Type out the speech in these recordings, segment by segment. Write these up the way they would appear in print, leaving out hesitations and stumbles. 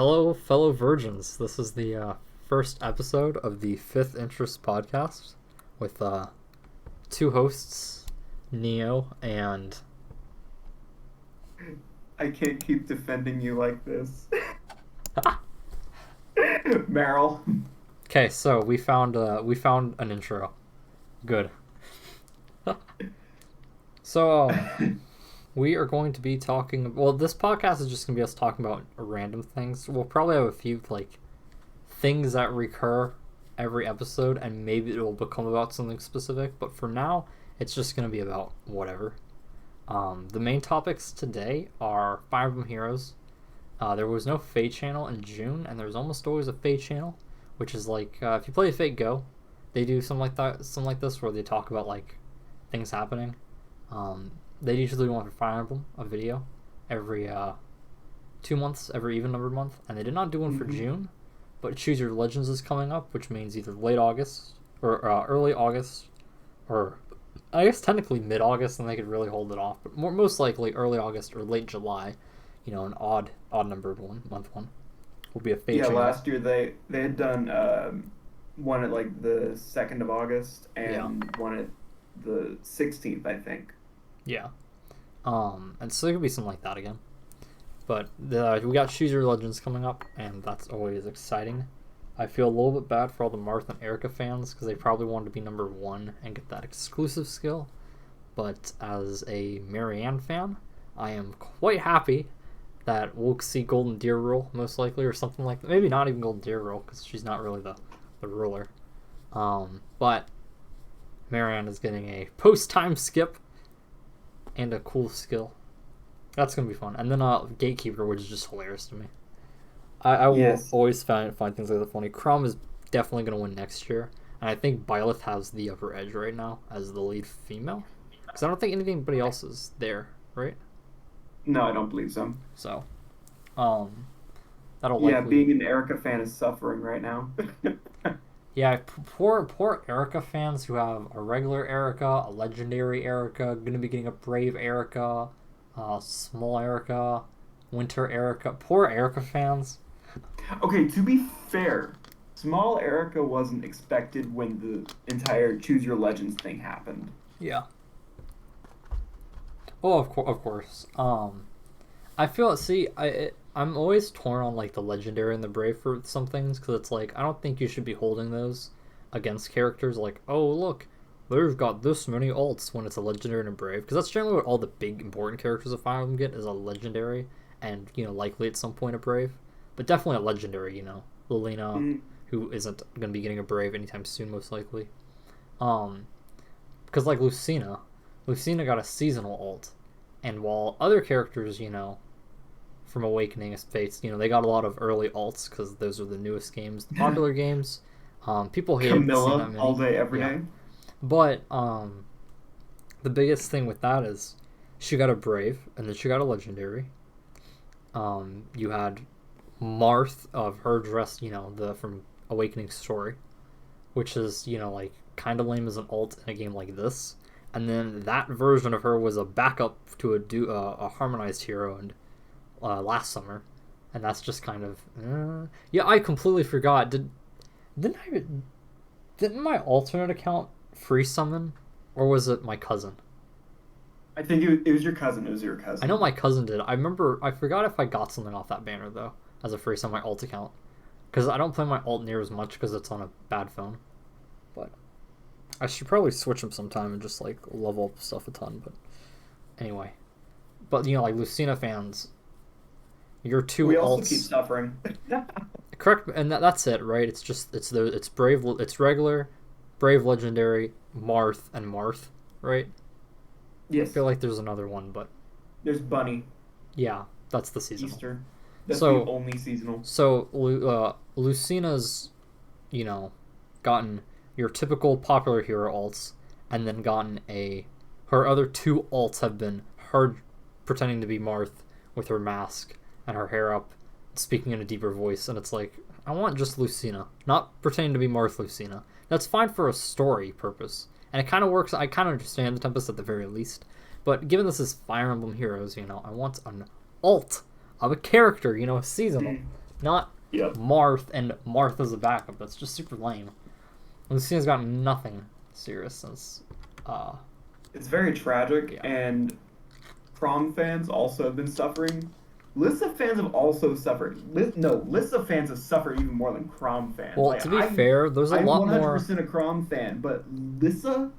Hello, fellow virgins. This is the first episode of the Fifth Interest podcast with two hosts, Neo and. I can't keep defending you like this. Marill. Okay, so we found an intro. Good. So we are going to be talking. Well, this podcast is just going to be us talking about random things. We'll probably have a few things that recur every episode, and maybe it will become about something specific. But for now, it's just going to be about whatever. The main topics today are Fire Emblem Heroes. There was no Fate channel in June, and there's almost always a Fate channel, which is if you play Fate Go, they do something like this where they talk about things happening. They usually do one for Fire Emblem, a video, every 2 months, every even numbered month, and they did not do one for June, but Choose Your Legends is coming up, which means either late August or early August, or I guess technically mid-August, and they could really hold it off, but most likely early August or late July, an odd numbered month one, will be a Fate channel. Last year they had done one at the 2nd of August and one at the 16th, I think. Yeah. And so there could be something like that again. But we got Choose Your Legends coming up, and that's always exciting. I feel a little bit bad for all the Martha and Erica fans because they probably wanted to be number one and get that exclusive skill. But as a Marianne fan, I am quite happy that we'll see Golden Deer Rule, most likely, or something like that. Maybe not even Golden Deer Rule, because she's not really the ruler. But Marianne is getting a post-time skip and a cool skill. That's going to be fun. And then Gatekeeper, which is just hilarious to me. I will always find things like that funny. Crom is definitely going to win next year. And I think Byleth has the upper edge right now as the lead female. Because I don't think anybody else is there, right? No, I don't believe so. So, that'll likely... being an Erica fan is suffering right now. Yeah, poor Erica fans who have a regular Erica, a legendary Erica, going to be getting a brave Erica, small Erica, winter Erica. Poor Erica fans. Okay, to be fair, small Erica wasn't expected when the entire Choose Your Legends thing happened. Yeah. Oh, of course. I feel, I'm always torn on the legendary and the brave for some things, because it's I don't think you should be holding those against characters oh look, they've got this many ults when it's a legendary and a brave, because that's generally what all the big important characters of Fire Emblem get, is a legendary and likely at some point a brave, but definitely a legendary. Lilina, who isn't going to be getting a brave anytime soon, most likely, because Lucina got a seasonal ult, and while other characters from Awakening Fates, they got a lot of early ults because those are the newest games, the popular games. People hate Camilla all day, every day. But the biggest thing with that is she got a brave, and then she got a legendary. You had Marth of her dress, from Awakening Story, which is kind of lame as an ult in a game like this. And then that version of her was a backup to a harmonized hero and last summer, and that's just kind of I completely forgot. Didn't my alternate account free summon, or was it my cousin? I think it was your cousin. It was your cousin. I know my cousin did. I forgot if I got something off that banner though as a free summon my alt account, because I don't play my alt near as much because it's on a bad phone. But I should probably switch them sometime and just level up stuff a ton. But anyway, Lucina fans, your two we alts. also keep suffering. Correct, and that's it, right? It's brave, it's regular, brave, legendary, Marth, and Marth, right? Yes. I feel like there's another one, but there's Bunny. Yeah, that's the seasonal. Easter. That's the only seasonal. So Lucina's, gotten your typical popular hero alts, and then gotten her other two alts have been her pretending to be Marth with her mask and her hair up, speaking in a deeper voice, and it's I want just Lucina, not pretending to be Marth Lucina. That's fine for a story purpose, and it kind of works. I kind of understand the Tempest at the very least, but given this is Fire Emblem Heroes, I want an alt of a character, seasonal. Not Yep. Marth and Marth as a backup. That's just super lame. Lucina's got nothing serious since. It's very tragic, Yeah. and Prom fans also have been suffering. Lissa fans have also suffered. Lissa fans have suffered even more than Crom fans. Well, Like to be fair, there's a I'm lot 100% more. a Crom fan, but Lissa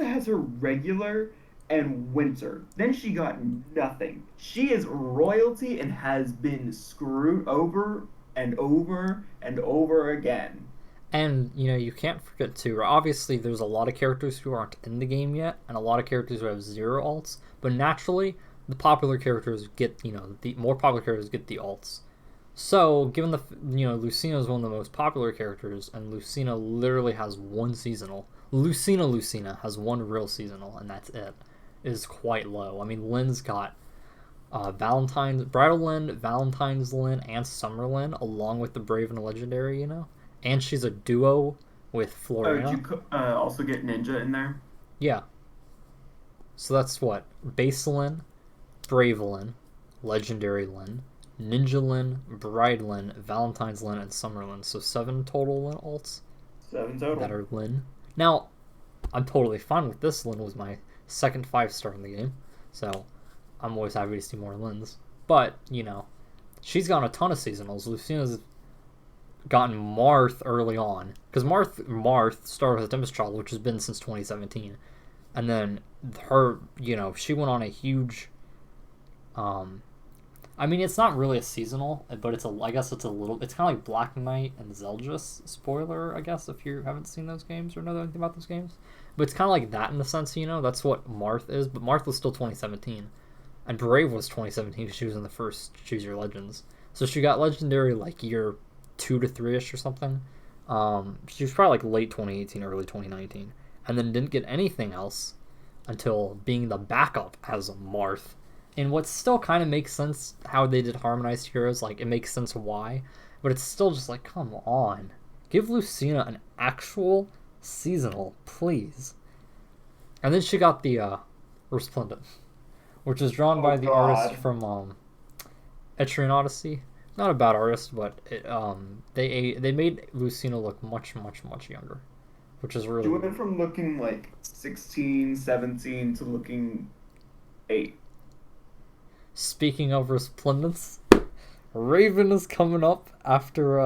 has her regular and winter. Then she got nothing. She is royalty and has been screwed over and over and over again. And, you can't forget too, obviously there's a lot of characters who aren't in the game yet, and a lot of characters who have 0 alts, but naturally, the popular characters get, the more popular characters get the alts. So, given Lucina is one of the most popular characters, and Lucina literally has one seasonal. Lucina has one real seasonal, and that's it. It is quite low. I mean, Lynn's got Bridal Lynn, Valentine's Lynn, and Summer Lynn, along with the Brave and Legendary, and she's a duo with Oh, did Floriana. you also get Ninja in there? Yeah. So that's what? Base Lynn, Brave Lynn, Legendary Lynn, Ninja Lynn, Bride Lynn, Valentine's Lynn, and Summer Lynn. So 7 total Lynn alts 7 total. that are Lynn. Now, I'm totally fine with this. Lynn was my second 5-star in the game. So I'm always happy to see more Lynns. But, she's gotten a ton of seasonals. Lucina's gotten Marth early on. Because Marth started with Tempest Child, which has been since 2017. And then her, she went on a huge... I mean, it's not really a seasonal, but I guess it's a little... It's kind of like Black Knight and Zeldris. Spoiler, I guess, if you haven't seen those games or know anything about those games. But it's kind of like that in the sense, that's what Marth is. But Marth was still 2017. And Brave was 2017 because she was in the first Choose Your Legends. So she got Legendary like year 2 to 3-ish or something. She was probably like late 2018, early 2019. And then didn't get anything else until being the backup as Marth. And what still kind of makes sense how they did Harmonized Heroes. Like, it makes sense why. But it's still just like, come on. Give Lucina an actual seasonal, please. And then she got the Resplendent, which is drawn by the artist from Etrian Odyssey. Not a bad artist, but they made Lucina look much, much, much younger, which is really... She went from looking like 16, 17 to looking 8. Speaking of Resplendence, Raven is coming up after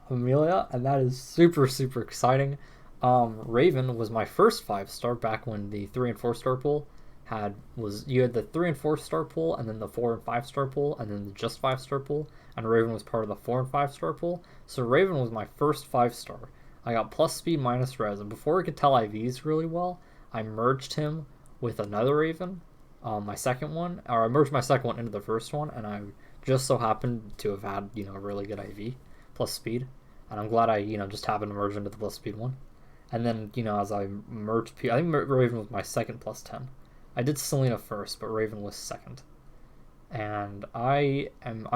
Amelia, and that is super, super exciting. Raven was my first 5-star back when the 3 and 4-star pool you had the 3 and 4-star pool, and then the 4 and 5-star pool, and then the just 5-star pool, and Raven was part of the 4 and 5-star pool. So Raven was my first 5-star. I got plus speed minus res, and before I could tell IVs really well, I merged him with another Raven, my second one, or I merged my second one into the first one, and I just so happened to have had, a really good IV plus speed, and I'm glad I, just happened to merge into the plus speed one. And then, as I merged, I think Raven was my second plus 10. I did Selena first, but Raven was second. And I'm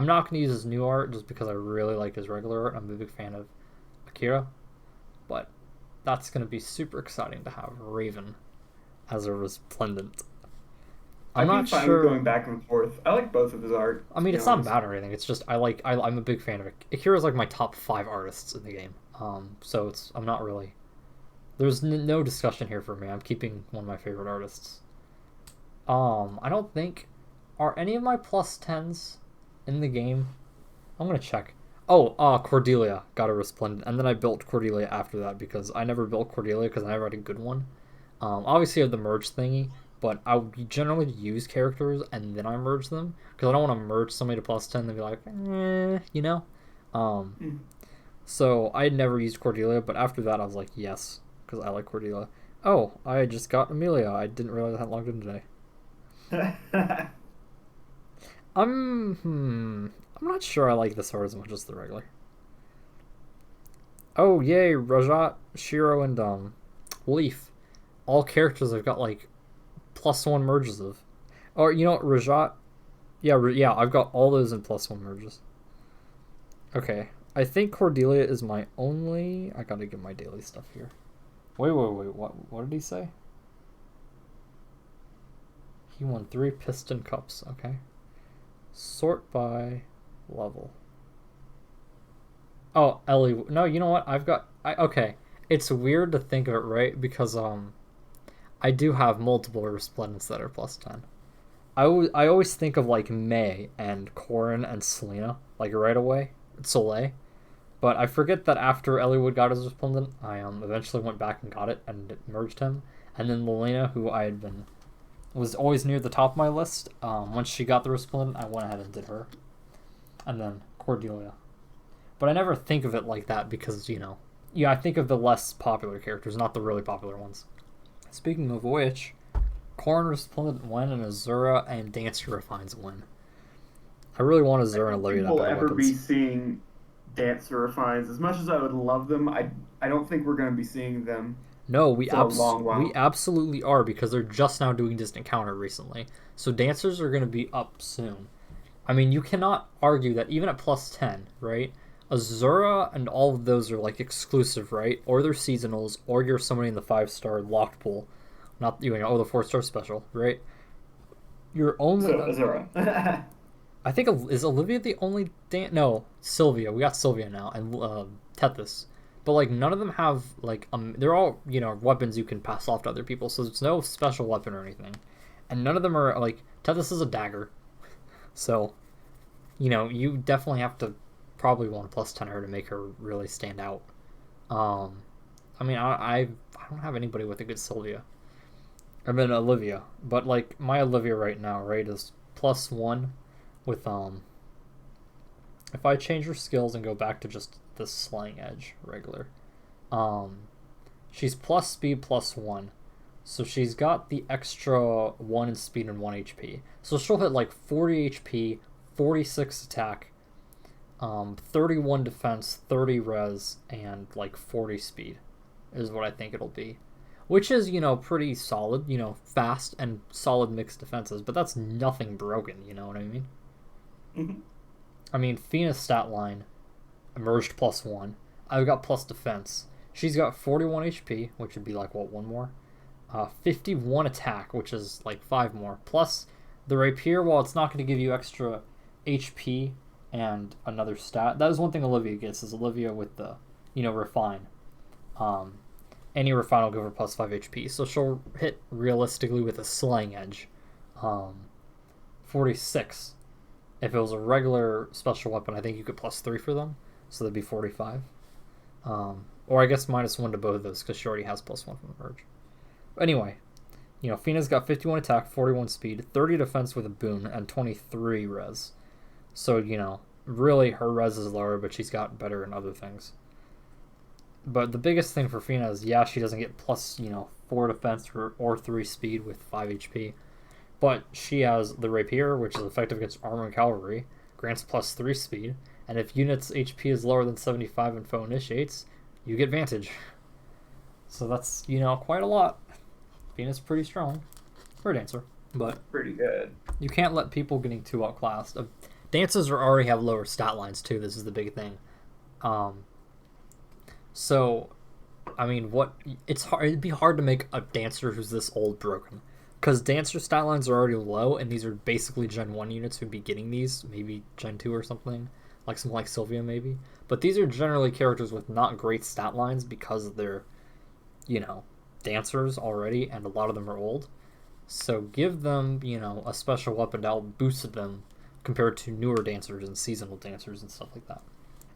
not going to use his new art just because I really like his regular art. I'm a big fan of Akira. But that's going to be super exciting to have Raven as a Resplendent. I'm not sure Going back and forth. I like both of his art. I mean, it's not bad or anything. It's just I'm a big fan of it. Akira's like my top 5 artists in the game. So I'm not really... There's no discussion here for me. I'm keeping one of my favorite artists. I don't think... Are any of my plus 10s in the game? I'm gonna check. Oh, Cordelia got a Resplendent, and then I built Cordelia after that because I never built Cordelia because I never had a good one. Obviously I have the merge thingy, but I would generally use characters and then I merge them because I don't want to merge somebody to plus 10 and be like, So I had never used Cordelia, but after that I was like, yes, because I like Cordelia. Oh, I just got Amelia. I didn't realize I hadn't logged in today. I'm not sure I like this art as much as the regular. Oh, yay, Rajat, Shiro, and Leaf. All characters I've got like +1 merges of. Or, you know what, Rajat? Yeah, I've got all those in +1 merges. Okay, I think Cordelia is my only... I gotta get my daily stuff here. Wait, what did he say? He won 3 piston cups, okay. Sort by level. Oh, Ellie. No, you know what? Okay. It's weird to think of it, right? Because I do have multiple resplendents that are plus 10. I always think of like May and Corin and Selena like right away. Soleil. But I forget that after Eliwood got his resplendent, I eventually went back and got it and it merged him. And then Lelena, who I had been was always near the top of my list. Once she got the resplendent, I went ahead and did her. And then Cordelia. But I never think of it like that because, yeah, I think of the less popular characters, not the really popular ones. Speaking of which, Corrin Resplendent win and Azura and Dancer Refines win. I really want Azura and Olivia to have We'll better ever weapons. be seeing Dancer Refines. As much as I would love them, I don't think we're going to be seeing them No, for a long while. we absolutely are because they're just now doing Distant Counter recently. So Dancers are going to be up soon. I mean, you cannot argue that even at plus 10, right? Azura and all of those are like exclusive, right? Or they're seasonals, or you're somebody in the 5-star locked pool. Not, the 4-star special, right? You're only. So, Azura. I think, is Olivia the only. No, Sylvia. We got Sylvia now, and Tethys. But, like, none of them have, like, they're all, weapons you can pass off to other people, so there's no special weapon or anything. And none of them are, like, Tethys is a dagger. So, you definitely have to probably want to plus 10 her to make her really stand out. I mean, I don't have anybody with a good Sylvia. I mean, Olivia. But, like, my Olivia right now, right, is plus 1 with, if I change her skills and go back to just the Slaying Edge regular, she's plus speed plus 1. So she's got the extra 1 in speed and 1 HP. So she'll hit like 40 HP, 46 attack, 31 defense, 30 res, and like 40 speed is what I think it'll be. Which is, pretty solid, fast and solid mixed defenses, but that's nothing broken, you know what I mean? Mm-hmm. I mean, Fina's stat line, emerged plus 1. I've got plus defense. She's got 41 HP, which would be like, what, 1 more? 51 attack, which is like 5 more. Plus, the rapier, while it's not going to give you extra HP and another stat, that is one thing Olivia gets, is Olivia with the, refine. Any refine will give her plus 5 HP, so she'll hit realistically with a Slaying Edge. 46. If it was a regular special weapon, I think you could plus 3 for them, so that'd be 45. Or I guess minus 1 to both of those, because she already has plus 1 from the merge. Anyway, Fina's got 51 attack, 41 speed, 30 defense with a boon, and 23 res. So, really her res is lower, but she's got better in other things. But the biggest thing for Fina is, yeah, she doesn't get plus, 4 defense or 3 speed with 5 HP. But she has the Rapier, which is effective against armor and cavalry, grants plus 3 speed, and if units' HP is lower than 75 and foe initiates, you get Vantage. So that's, quite a lot. Fina's pretty strong for a dancer, but pretty good. You can't let people getting too outclassed. Dancers already have lower stat lines too. This is the big thing. So, I mean, it's hard. It'd be hard to make a dancer who's this old broken, because dancer stat lines are already low, and these are basically Gen 1 units who'd be getting these, maybe Gen 2 or something, like something like Sylvia maybe. But these are generally characters with not great stat lines because they're, dancers already, and a lot of them are old. So give them, a special weapon to help boost them compared to newer dancers and seasonal dancers and stuff like that.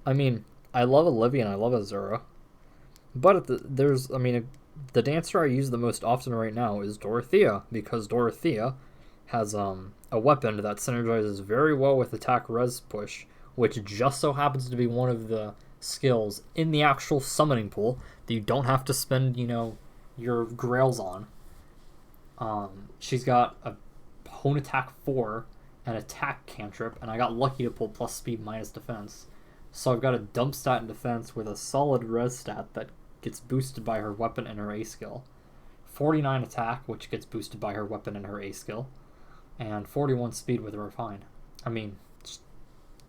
I mean, I love Olivia and I love Azura, but the dancer I use the most often right now is Dorothea, because Dorothea has a weapon that synergizes very well with attack res push, which just so happens to be one of the skills in the actual summoning pool that you don't have to spend, your grails on. She's got a hone attack 4 and attack cantrip, and I got lucky to pull plus speed minus defense. So I've got a dump stat in defense with a solid res stat that gets boosted by her weapon and her A skill. 49 attack, which gets boosted by her weapon and her A skill. And 41 speed with a refine. I mean,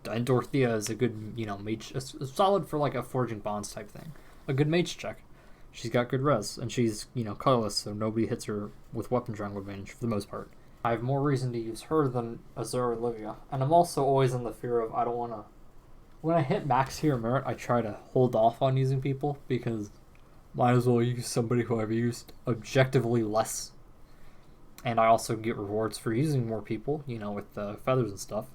and Dorothea is a good, mage, solid for like a forging bonds type thing. A good mage check. She's got good res, and she's, colorless, so nobody hits her with weapon triangle advantage for the most part. I have more reason to use her than Azura or Olivia, and I'm also always in the fear of I don't want to when I hit max hero merit, I try to hold off on using people because might as well use somebody who I've used objectively less. And I also get rewards for using more people, with the feathers and stuff.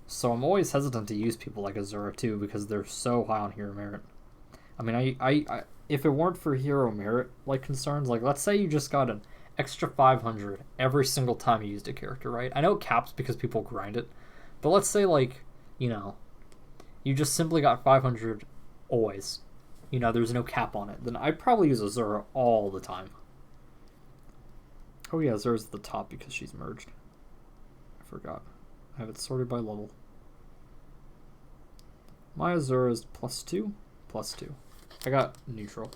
So I'm always hesitant to use people like Azura too because they're so high on hero merit. I mean, I if it weren't for hero merit concerns, let's say you just got an extra 500 every single time you used a character, right? I know it caps because people grind it, but let's say you just simply got 500 always. There's no cap on it. Then I'd probably use Azura all the time. Oh yeah, Azura's at the top because she's merged. I forgot. I have it sorted by level. My Azura is +2, +2. I got neutral.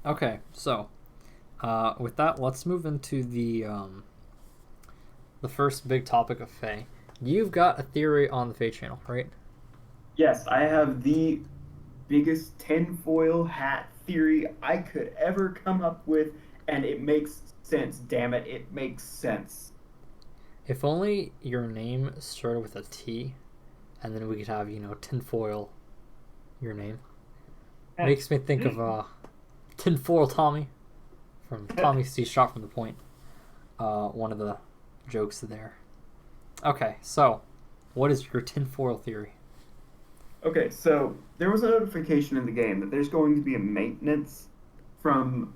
Okay, so with that, let's move into the first big topic of Fae. You've got a theory on the Fae channel, right? Yes, I have the biggest tinfoil hat theory I could ever come up with, and it makes sense. Damn it, it makes sense. If only your name started with a T, and then we could have, tinfoil your name. Makes me think of Tinfoil Tommy from Tommy C. Shot from the Point. One of the jokes there. Okay, so what is your tinfoil theory? Okay, so there was a notification in the game that there's going to be a maintenance from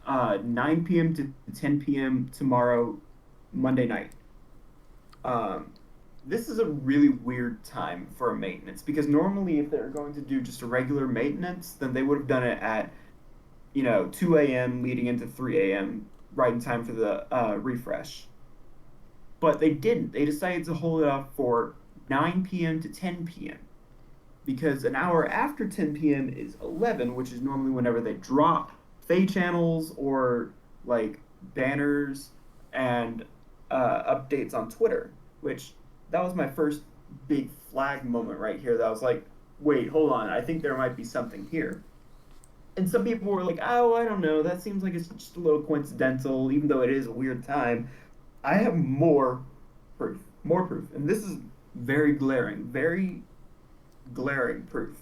9 p.m. to 10 p.m. tomorrow, Monday night. This is a really weird time for a maintenance because normally if they're going to do just a regular maintenance, then they would have done it at 2 a.m. leading into 3 a.m. right in time for the refresh. But they didn't. They decided to hold it off for 9 p.m. to 10 p.m. because an hour after 10 p.m. is 11, which is normally whenever they drop Fae channels or banners and updates on Twitter, which that was my first big flag moment right here that I was like, wait, hold on, I think there might be something here. And some people were like, oh, I don't know, that seems like it's just a little coincidental, even though it is a weird time. I have more proof, and this is very glaring proof.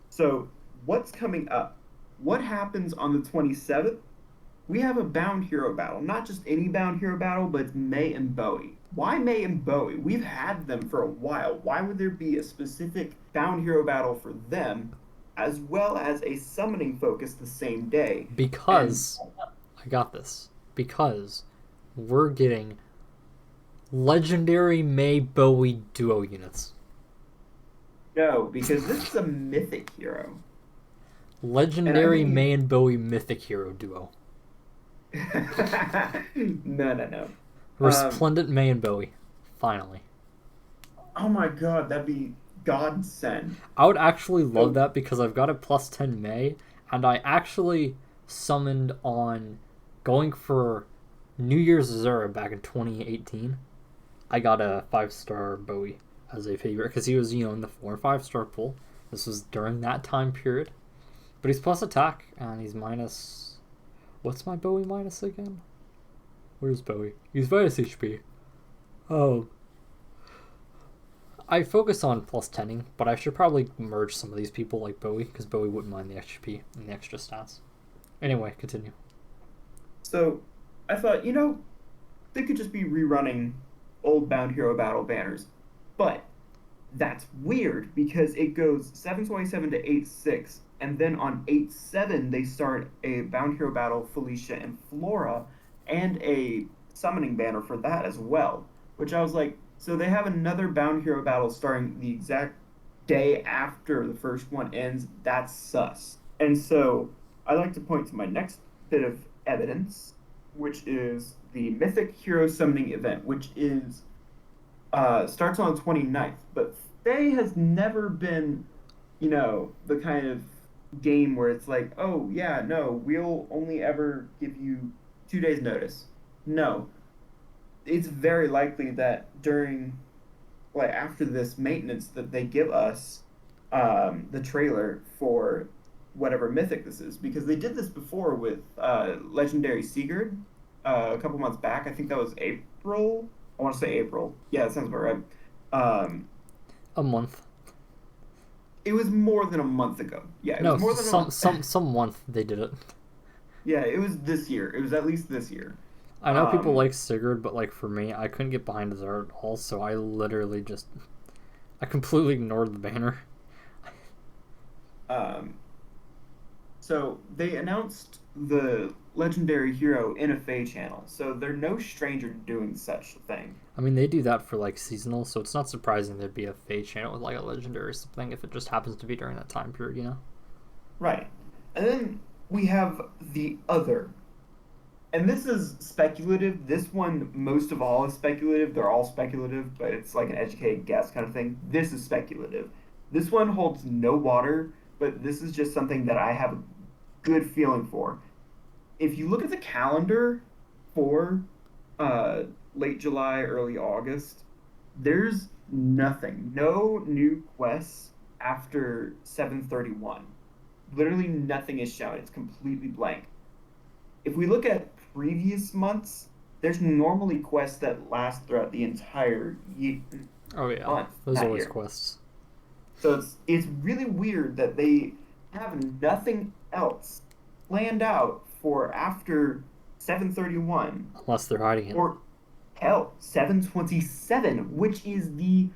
So what's coming up? What happens on the 27th? We have a bound hero battle. Not just any bound hero battle, but it's May and Bowie. Why May and Bowie? We've had them for a while. Why would there be a specific bound hero battle for them, as well as a summoning focus the same day? Because, I got this. Because we're getting legendary May Bowie duo units. No, because this is a mythic hero. Legendary May and Bowie mythic hero duo. No. Resplendent May and Bowie. Finally. Oh my god, that'd be godsend. I would actually love that because I've got a +10 May, and I actually summoned on going for New Year's Azura back in 2018. I got a 5-star Bowie as a favorite because he was, in the 4 and 5-star pool. This was during that time period. But he's plus attack, and he's minus... What's my Bowie minus again? Where's Bowie? He's minus HP. Oh. I focus on +10ing, but I should probably merge some of these people like Bowie, because Bowie wouldn't mind the XP and the extra stats. Anyway, continue. So, I thought, they could just be rerunning old Bound Hero Battle banners. But that's weird, because it goes 7/27 to 8/6, and then on 8/7 they start a Bound Hero Battle Felicia and Flora, and a summoning banner for that as well. Which I was like, so they have another Bound Hero Battle starting the exact day after the first one ends. That's sus. And so I like to point to my next bit of evidence, which is the Mythic Hero Summoning event, which is starts on the 29th. But Fae has never been, the kind of game where it's like, oh yeah, no, we'll only ever give you 2 days notice. No. It's very likely that during, after this maintenance that they give us the trailer for whatever mythic this is, because they did this before with Legendary Sigurd a couple months back. I think that was April. I want to say April. Yeah, that sounds about right. Um, A month. it was more than a month ago. Yeah, it was No, more than a month. some month they did it. Yeah, it was this year. It was at least this year. I know people Um, like Sigurd, but like for me, I couldn't get behind his art at all, so I literally just I completely ignored the banner. um, so they announced the legendary hero in a Fae channel, so they're no stranger to doing such a thing. I mean, they do that for like seasonal, so it's not surprising there'd be a Fey channel with like a legendary or something if it just happens to be during that time period, you know? Right. And then we have the other. And this is speculative. This one, most of all, is speculative. They're all speculative, but it's like an educated guess kind of thing. This is speculative. This one holds no water, but this is just something that I have a good feeling for. If you look at the calendar for uh, late July, early August, there's nothing. No new quests after 7:31. Literally nothing is shown. It's completely blank. If we look at previous months, there's normally quests that last throughout the entire Oh yeah, month, those are not always year. quests. So it's really weird that they have nothing else planned out for after 7:31 Unless they're hiding it. or hell 7:27, which is the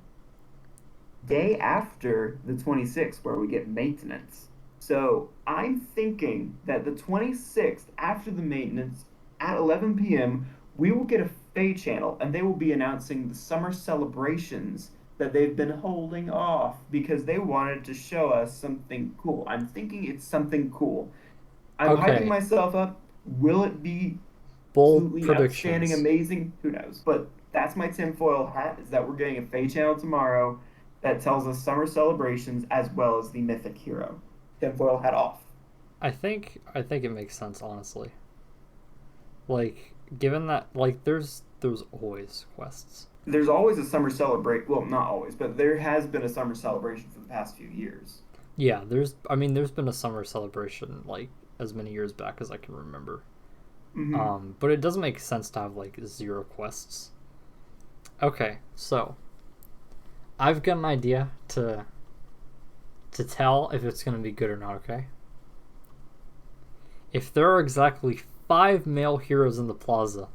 day after the 26th where we get maintenance. So I'm thinking that the 26th, after the maintenance, at 11 p.m., we will get a Fae channel and they will be announcing the summer celebrations that they've been holding off because they wanted to show us something cool. I'm thinking it's something cool. I'm hyping Okay, myself up. Will it be bold absolutely outstanding, predictions. amazing? Who knows? But that's my tinfoil hat, is that we're getting a Fae channel tomorrow that tells us summer celebrations as well as the mythic hero. Tinfoil hat off. I think it makes sense, honestly. Like, given that like there's always quests. There's always a summer celebrate. Well, not always, but there has been a summer celebration for the past few years. Yeah, there's been a summer celebration like as many years back as I can remember. Hmm. But it doesn't make sense to have like zero quests. Okay, so I've got an idea to tell if it's going to be good or not, okay? If there are exactly 5 male heroes in the plaza,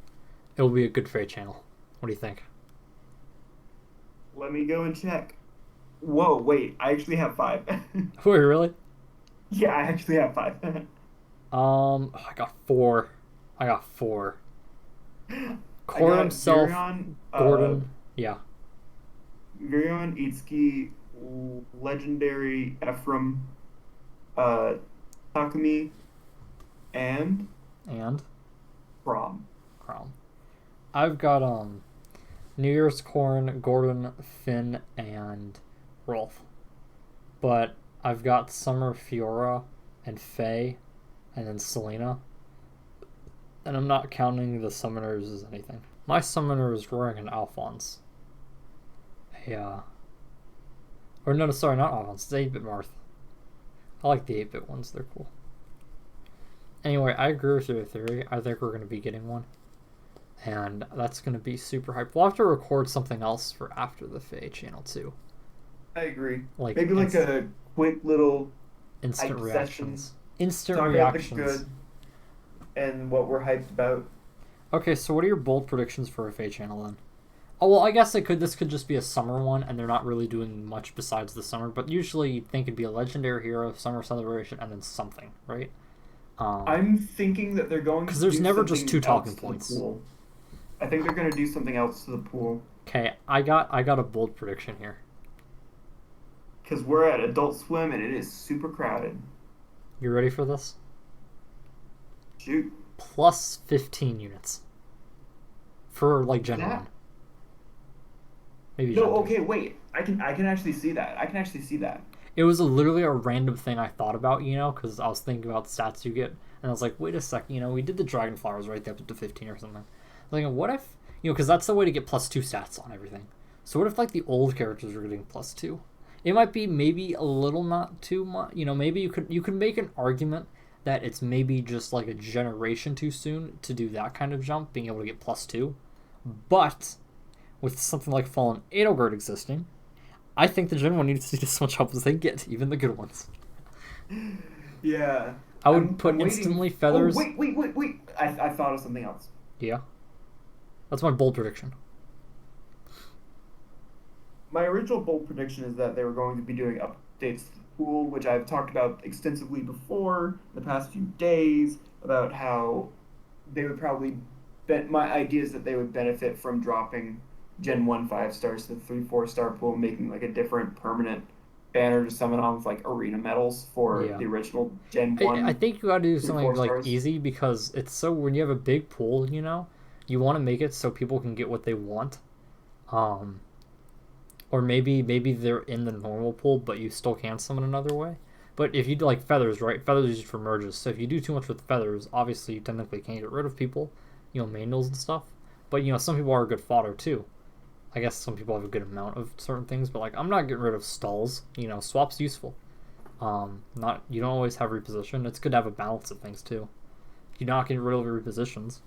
it will be a good Fey channel. What do you think? Let me go and check. Whoa, wait! I actually have five. Wait, really? Yeah, I actually have five. I got 4. I got 4. I Core got himself, Gordon, yeah, Virion, Itsuki, legendary Ephraim, uh, Takumi, and and Braum. Crown. I've got New Year's Corn, Gordon, Finn, and Rolf. But I've got Summer Fiora and Faye, and then Selena. And I'm not counting the summoners as anything. My summoner is Roaring and Alphonse. Yeah. Or no, sorry, not Alphonse. It's 8-bit Marth. I like the 8-bit ones. They're cool. Anyway, I agree with your theory. I think we're going to be getting one. And that's going to be super hype. We'll have to record something else for after the Fae channel too. I agree. Like Maybe like a quick little instant hype reactions. session. Instant Talk about the reactions. good and what we're hyped about. Okay, so what are your bold predictions for a Fae channel then? Oh well, I guess this could just be a summer one, and they're not really doing much besides the summer. But usually, you'd think it'd be a legendary hero, summer celebration, and then something, right? I'm thinking that they're going to Because there's do never just something 2 talking else to the points. pool. I think they're going to do something else to the pool. Okay, I got a bold prediction here. Because we're at Adult Swim and it is super crowded. You ready for this? Shoot. Plus 15 units for like Gen That- 1. Maybe No, Gen 2. okay, wait. I can actually see that. I can actually see that. It was literally a random thing I thought about, because I was thinking about the stats you get, and I was like, wait a second, we did the Dragon Flowers right there up to 15 or something. Like, what if, because that's the way to get +2 stats on everything. So what if, like, the old characters were getting +2? It might be maybe a little not too much, maybe you could make an argument that it's maybe just like a generation too soon to do that kind of jump, being able to get +2. But with something like Fallen Edelgard existing, I think the Gen 1 needs to see as much help as they get, even the good ones. Yeah. I would put instantly feathers. Oh, wait. I thought of something else. Yeah. That's my bold prediction. My original bold prediction is that they were going to be doing updates to the pool, which I've talked about extensively before in the past few days, about how they would probably my idea is that they would benefit from dropping Gen 1 5-stars to the 3-4-star pool, making like a different permanent banner to summon on with like arena medals for the original Gen 1. I think you gotta do something like easy, because it's so, when you have a big pool, you know, you want to make it so people can get what they want. Or maybe they're in the normal pool, but you still can summon another way. But if you do like feathers, right? Feathers are used for merges. So if you do too much with feathers, obviously you technically can't get rid of people, you know, manuals and stuff. But, you know, some people are good fodder too. I guess some people have a good amount of certain things, but like, I'm not getting rid of stalls. You know, swap's useful. Not, you don't always have reposition. It's good to have a balance of things too. You're not getting rid of repositions.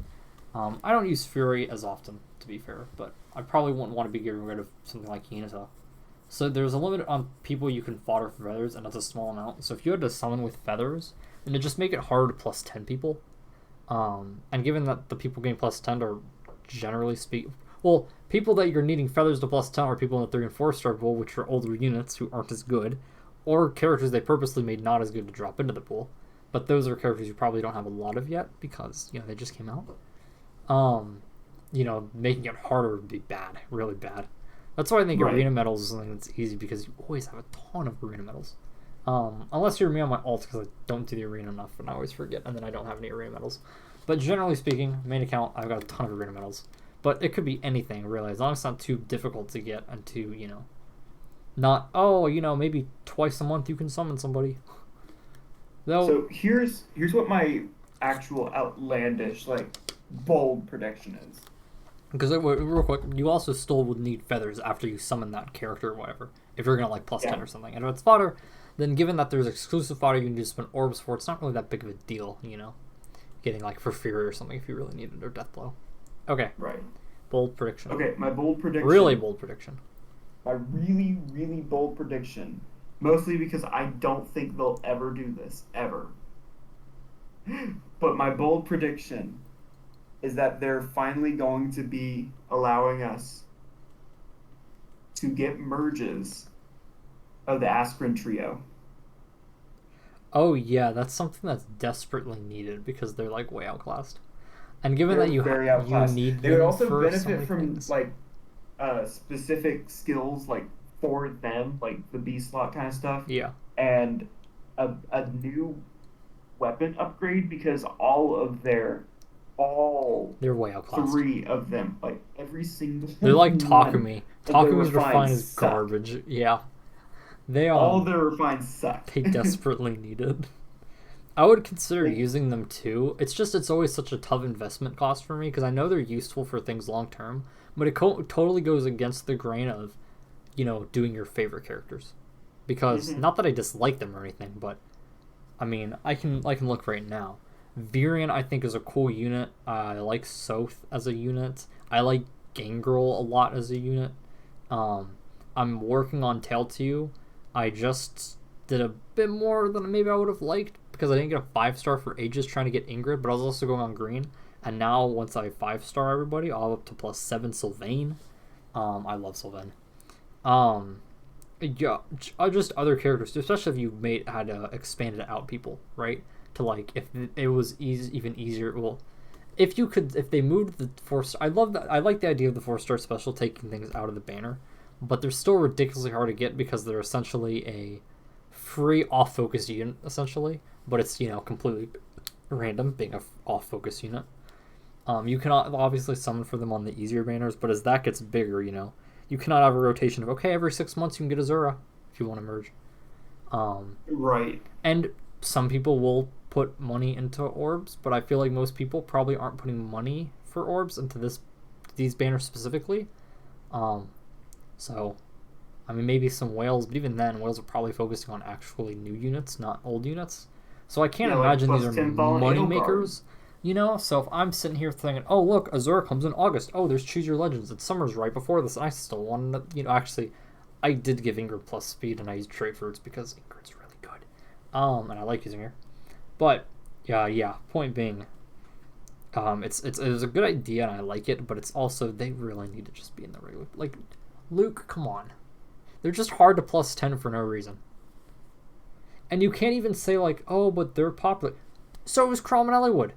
I don't use Fury as often, to be fair, but I probably wouldn't want to be getting rid of something like Hinata. So there's a limit on people you can fodder for feathers, and it's a small amount. So if you had to summon with feathers, then it just make it harder to +10 people. And given that the people getting +10 are generally people that you're needing feathers to +10 are people in the 3 and 4-star pool, which are older units who aren't as good, or characters they purposely made not as good to drop into the pool. But those are characters you probably don't have a lot of yet, because, you know, they just came out. You know, making it harder would be bad, really bad. That's why I think arena medals is something that's easy, because you always have a ton of arena medals. Unless you're me on my alt, because I don't do the arena enough and I always forget, and then I don't have any arena medals. But generally speaking, main account, I've got a ton of arena medals. But it could be anything, really, as long as it's not too difficult to get, and too, you know, not, you know, maybe twice a month you can summon somebody. Though, so here's what my actual outlandish, like, bold prediction is. Because real quick, you also still would need feathers after you summon that character or whatever, if you're gonna like +10 or something. And if it's fodder, then given that there's exclusive fodder you can just spend orbs for, it's not really that big of a deal, you know, getting like for Fury or something if you really need it, or Deathblow. Okay. Right. Bold prediction. Okay, my bold prediction. Really bold prediction. My really, really bold prediction. Mostly because I don't think they'll ever do this, ever. But my bold prediction is that they're finally going to be allowing us to get merges of the Aspirin trio. Oh yeah, that's something that's desperately needed, because they're like way outclassed. And given that you need, they would also benefit from like specific skills like for them, like the B slot kind of stuff. Yeah. And a new weapon upgrade, because they're way outclassed. 3 of them, like every single. They're like Takumi. Takumi's refined is garbage. Yeah. They all their refined suck. They desperately needed. I would consider using them too. It's always such a tough investment cost for me, because I know they're useful for things long term, but it totally goes against the grain of, you know, doing your favorite characters. Because not that I dislike them or anything, but I mean, I can look right now. Virion, I think, is a cool unit. I like Soth as a unit. I like Gangrel a lot as a unit. I'm working on Tailtew. I just did a bit more than maybe I would have liked, because I didn't get a 5-star for ages trying to get Ingrid, but I was also going on green. And now, once I 5-star everybody, I'll up to +7 Sylvain. I love Sylvain. Yeah, just other characters, especially if you had expanded out people, right? To like, if it was even easier. Well, if they moved the 4-star, I love that. I like the idea of the 4-star special taking things out of the banner, but they're still ridiculously hard to get, because they're essentially a free off-focus unit, essentially, but it's, you know, completely random, being a off-focus unit. You cannot obviously summon for them on the easier banners, but as that gets bigger, you know, you cannot have a rotation of, okay, every 6 months you can get Azura if you want to merge. Right. And some people will put money into orbs, but I feel like most people probably aren't putting money for orbs into these banners specifically. So, I mean, maybe some whales, but even then, whales are probably focusing on actually new units, not old units. So I can't Yeah, like imagine these plus are 10 fallen money Edelgard. makers. You know, so if I'm sitting here thinking, oh look, Azura comes in August. Oh, there's Choose Your Legends. It's summer's right before this, and I still wanted to, actually, I did give Ingrid plus speed, and I used Trait Fruits because Ingrid's really good. And I like using her. But yeah. Point being, it was a good idea, and I like it. But it's also they really need to just be in the regular. Like, Luke, come on, they're just hard to plus 10 for no reason. And you can't even say like, oh, but they're popular. So was Crom and Elliewood.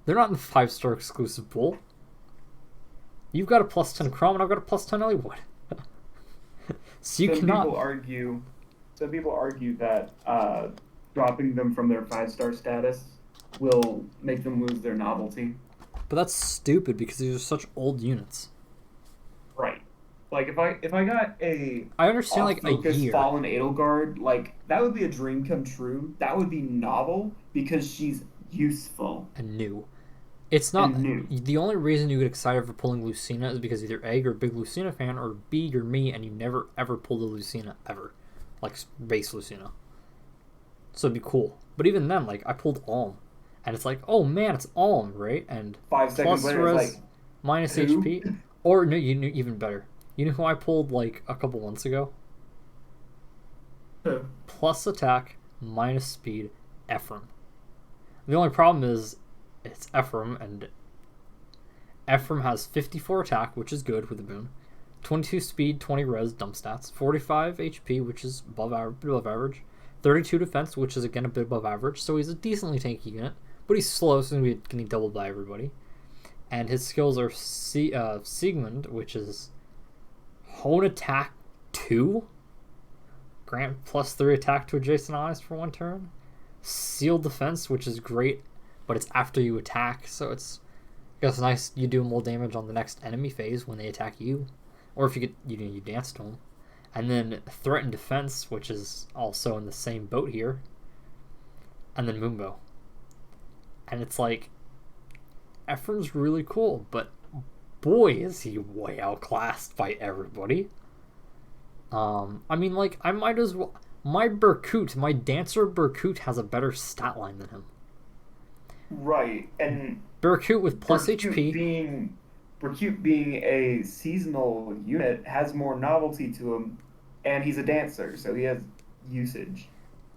They're not in the 5-star exclusive pool. You've got a plus 10 Crom, and I've got a plus 10 Elliewood. So you cannot. Some people argue that dropping them from their 5-star status will make them lose their novelty. But that's stupid because these are such old units. Right. Like if I got a I understand like a year. Fallen Edelgard, like that would be a dream come true. That would be novel because she's useful and new. It's not new. The only reason you get excited for pulling Lucina is because either A, you're a big Lucina fan, or B, you're me and you never ever pulled a Lucina ever, like base Lucina. So it'd be cool. But even then, like I pulled Alm, and it's like, oh man, it's Alm, right? And 5 seconds later, it's like minus who? HP, or no, you knew even better. You know who I pulled like a couple months ago? Who? Plus attack, minus speed, Ephraim. The only problem is it's Ephraim, and Ephraim has 54 attack, which is good with a boon, 22 speed, 20 res, dump stats, 45 HP, which is above average, 32 defense, which is again a bit above average, so he's a decently tanky unit, but he's slow, so he's getting doubled by everybody. And his skills are Siegmund, which is Hone Attack 2, grant plus 3 attack to adjacent allies for 1 turn, Sealed Defense, which is great, but it's after you attack, so it's nice. You do more damage on the next enemy phase when they attack you, or if you get you dance to them. And then Threat and Defense, which is also in the same boat here, and then Moonbow. And it's like Ephraim's really cool, but boy is he way outclassed by everybody. I mean, like I might as well. My Dancer Berkut has a better stat line than him. Right, and Berkut with plus HP. Berkut being a seasonal unit has more novelty to him, and he's a dancer, so he has usage.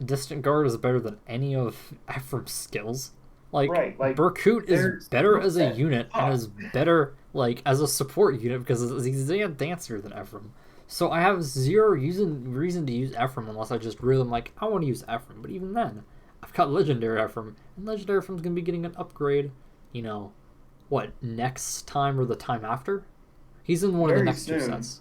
Distant Guard is better than any of Ephraim's skills. Like Berkut is better as a unit and is better like as a support unit because he's a dancer than Ephraim. So I have zero reason to use Ephraim unless I just really like I want to use Ephraim. But even then, I've got Legendary Ephraim, and Legendary Ephraim's gonna be getting an upgrade. Next time or the time after? He's in one of the next 2 sets.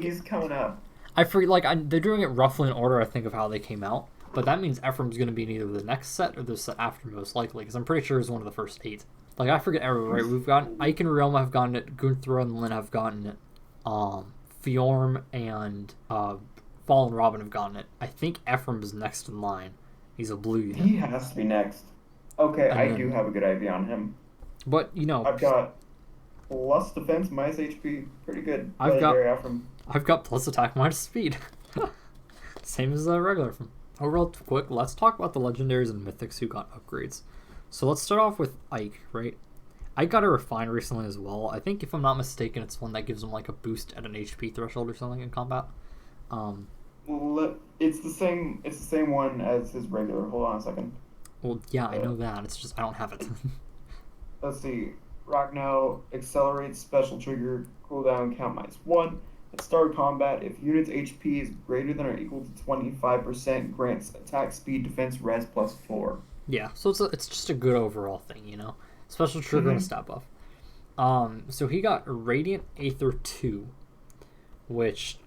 He's coming up. I forget. They're doing it roughly in order, I think, of how they came out. But that means Ephraim's going to be in either the next set or the set after, most likely, because I'm pretty sure he's one of the first 8. Like, I forget everywhere, right? We've gotten Ike and Realm have gotten it, Gunther and Lynn have gotten it, Fjorm and Fallen Robin have gotten it. I think Ephraim is next in line. He's a blue unit. He has to be next. Okay, I do have a good idea on him. But, I've got plus defense, minus HP, pretty good. I've got plus attack, minus speed. Same as the regular Ephraim. Oh, real quick, let's talk about the legendaries and mythics who got upgrades. So let's start off with Ike, right? Ike got a refine recently as well. I think if I'm not mistaken, it's one that gives him like a boost at an HP threshold or something in combat. It's the same one as his regular. Hold on a second. Well, yeah, I know that. It's just I don't have it. Let's see. Rock now accelerates special trigger cooldown count -1. At start of combat, if unit's HP is greater than or equal to 25%, grants attack speed defense res +4. Yeah, so it's just a good overall thing, Special trigger and a stat buff. So he got Radiant Aether 2, which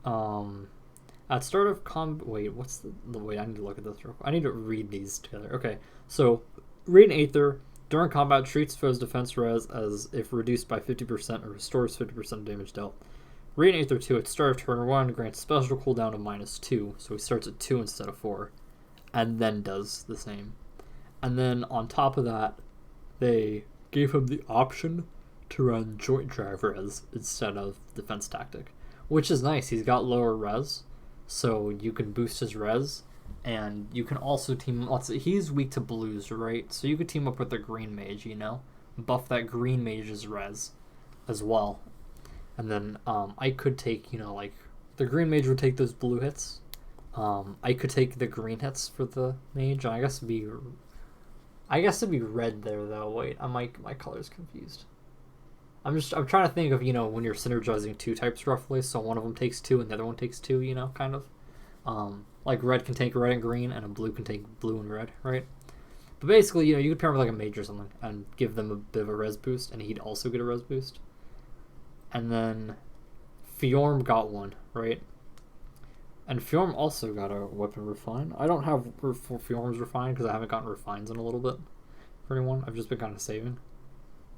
at start of wait, what's the wait, I need to look at this real quick. I need to read these together. Okay, so Radiant Aether during combat treats foe's defense res as if reduced by 50% or restores 50% damage dealt. Radiant Aether 2 at start of turn 1 grants special cooldown of -2, so he starts at 2 instead of 4, and then does the same. And then on top of that, they gave him the option to run Joint Drive res instead of Defense Tactic, which is nice. He's got lower res, so you can boost his res, And you can also team... Let's see, he's weak to blues, right? So you could team up with the green mage, buff that green mage's res as well. And then I could take, the green mage would take those blue hits. I could take the green hits for the mage. And I guess it'd be red there, though. Wait, my color's confused. I'm trying to think of, when you're synergizing two types roughly, so one of them takes two and the other one takes two, kind of. Like red can take red and green, and a blue can take blue and red, right? But basically, you could pair him with like a mage or something and give them a bit of a res boost, and he'd also get a res boost. And then Fjorm got one, right? And Fjorm also got a weapon refine. I don't have Fjorm's refine because I haven't gotten refines in a little bit for anyone. I've just been kind of saving.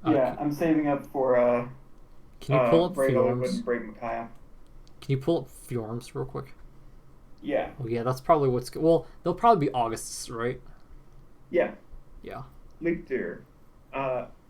Yeah, I'm saving up for can you pull up Fjorm's? Brave Micaiah. Can you pull up Fjorm's real quick? Yeah. Well, yeah, that's probably what's... Well, they'll probably be August's, right? Yeah. Yeah. Lictor.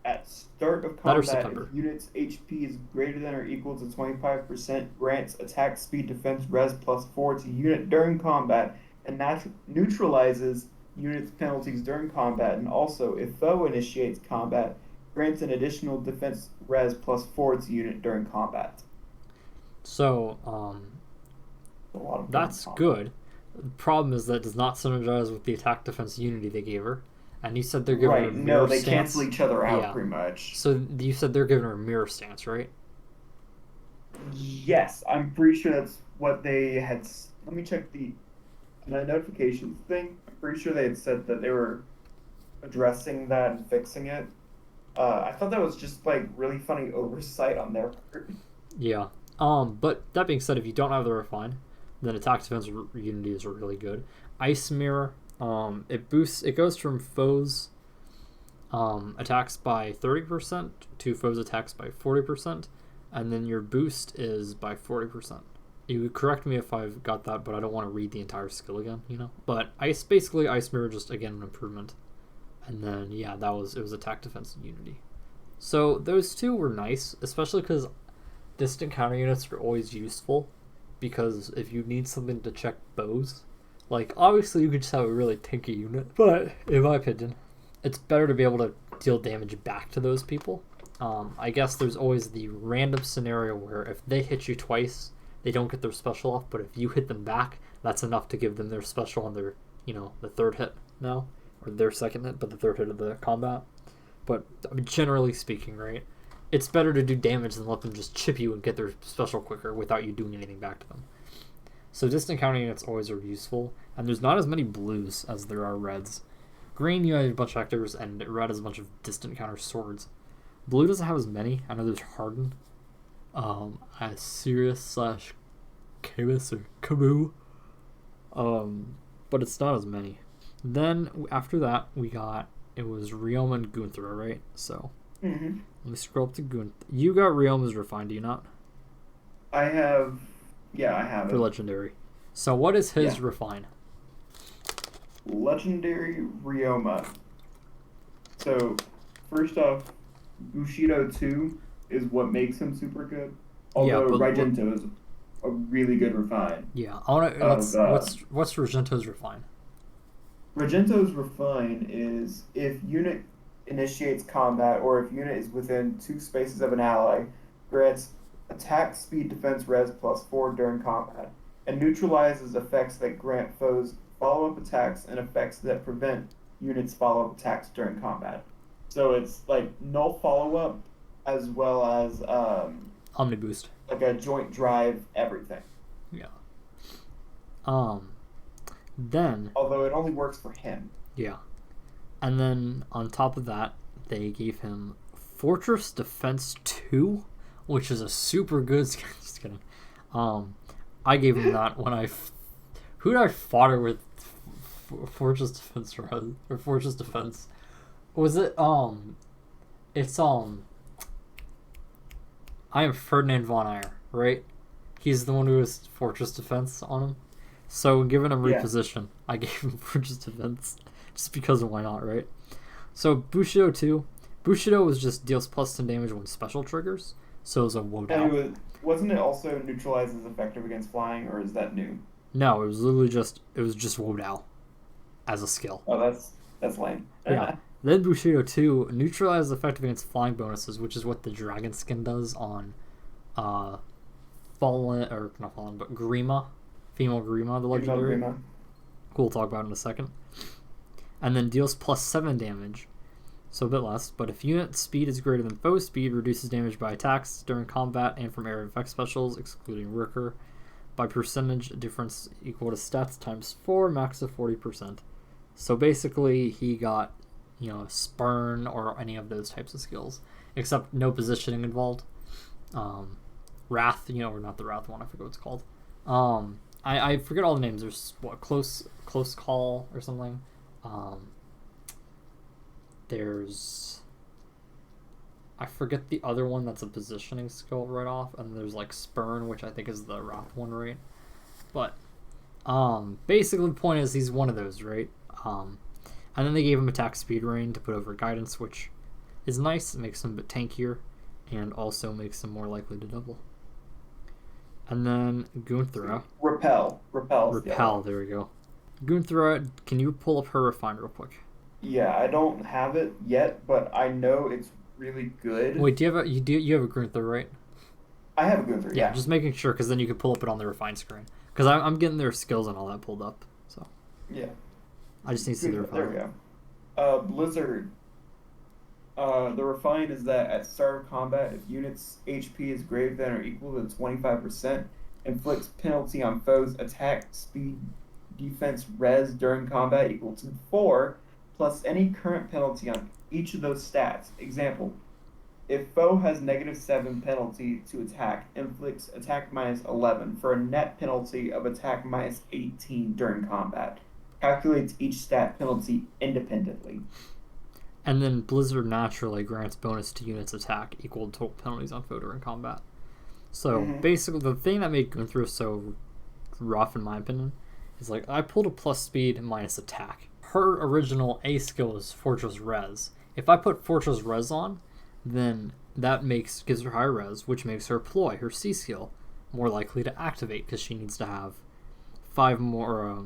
At start of combat, if unit's HP is greater than or equal to 25%, grants attack, speed, defense, res +4 to unit during combat, and neutralizes unit's penalties during combat. And also, if foe initiates combat, grants an additional defense res +4 to unit during combat. So, that's good. The problem is that it does not synergize with the attack defense unity they gave her. And you said they're giving her a mirror stance. They cancel each other out pretty much. So you said they're giving her a mirror stance, right? Yes, I'm pretty sure that's what they had. Let me check the notifications thing. I'm pretty sure they had said that they were addressing that and fixing it. I thought that was just like really funny oversight on their part. Yeah. But that being said, if you don't have the refine, then attack defense unity is really good. Ice mirror. It goes from foes attacks by 30% to foes attacks by 40%, and then your boost is by 40%. You could correct me if I've got that, but I don't want to read the entire skill again, But ice mirror, just again an improvement. And then yeah, it was attack defense and unity. So those two were nice, especially because distant counter units are always useful, because if you need something to check bows, like, obviously you could just have a really tinky unit, but in my opinion, it's better to be able to deal damage back to those people. I guess there's always the random scenario where if they hit you twice, they don't get their special off, but if you hit them back, that's enough to give them their special on their, the third hit now, or their second hit, but the third hit of the combat. But I mean, generally speaking, right, it's better to do damage than let them just chip you and get their special quicker without you doing anything back to them. So distant counter units always are useful, and there's not as many blues as there are reds. Green, you have a bunch of actors, and red has a bunch of distant counter swords. Blue doesn't have as many. I know there's Harden, as Sirius / Camus or Camus, but it's not as many. Then after that, it was Riom and Gunther, right? So let me scroll up to Gunther. You got Riom's refined, do you not? I have. Yeah, I have it. For Legendary. So what is his refine? Legendary Ryoma. So, first off, Bushido 2 is what makes him super good. Although Raigento is a really good refine. Yeah, I want to. What's Ragento's refine? Ragento's refine is if unit initiates combat, or if unit is within 2 spaces of an ally, grants attack, speed, defense, res +4 during combat, and neutralizes effects that grant foes follow-up attacks and effects that prevent units' follow-up attacks during combat. So it's like null follow-up as well as Omni boost, like a joint drive, everything. Yeah. Then although it only works for him. Yeah. And then on top of that, they gave him Fortress Defense 2, which is a super good. Just kidding. I gave him that when who did I fought her with? Fortress Defense or Fortress Defense? Was it It's I am Ferdinand von Eyre, right? He's the one who has Fortress Defense on him. So given him reposition, I gave him Fortress Defense just because why not, right? So Bushido 2. Bushido was just deals +10 damage when special triggers. So it was a Wodao. Wasn't it also neutralizes effective against flying, or is that new? No, it was literally just Wodao. as a skill. Oh, that's lame. Yeah. Then Bushido 2 neutralizes effect against flying bonuses, which is what the dragon skin does on Fallen, or not Fallen, but Grima, female Grima, the legendary. Grima. We'll talk about it in a second. And then deals +7 damage, so a bit less, but if unit speed is greater than foe speed, reduces damage by attacks during combat and from area effect specials, excluding Ricker, by percentage difference equal to stats times 4, max of 40%. So basically, he got, Spurn or any of those types of skills, except no positioning involved. Wrath, or not the Wrath one, I forget what it's called. I forget all the names. There's close call or something. There's, I forget the other one that's a positioning skill right off, and there's like Spurn, which I think is the Wrath one, right? But basically the point is he's one of those, right? And then they gave him attack speed rain to put over guidance, which is nice. It makes him a bit tankier and also makes him more likely to double. And then Gunthra. Repel. There we go. Gunthra, can you pull up her refine real quick? Yeah, I don't have it yet, but I know it's really good. Wait, do you have a Gunthra, right? I have a Gunthra, yeah. Just making sure, because then you can pull up it on the refine screen. Because I'm getting their skills and all that pulled up. So yeah. I just need to see the refine. There we go. Blizzard. The refine is that at start of combat, if units' HP is greater than or equal to 25%, inflicts penalty on foes' attack, speed, defense, res during combat equal to 4, plus any current penalty on each of those stats. Example, if foe has -7 penalty to attack, inflicts attack -11 for a net penalty of attack -18 during combat. Calculates each stat penalty independently. And then Blizzard naturally grants bonus to units attack equal to total penalties on foe during combat. So basically, the thing that made Gunthra so rough, in my opinion, is like I pulled a plus speed minus attack. Her original A skill is Fortress Res. If I put Fortress Res on, then that gives her higher res, which makes her ploy, her C skill, more likely to activate because she needs to have 5 more.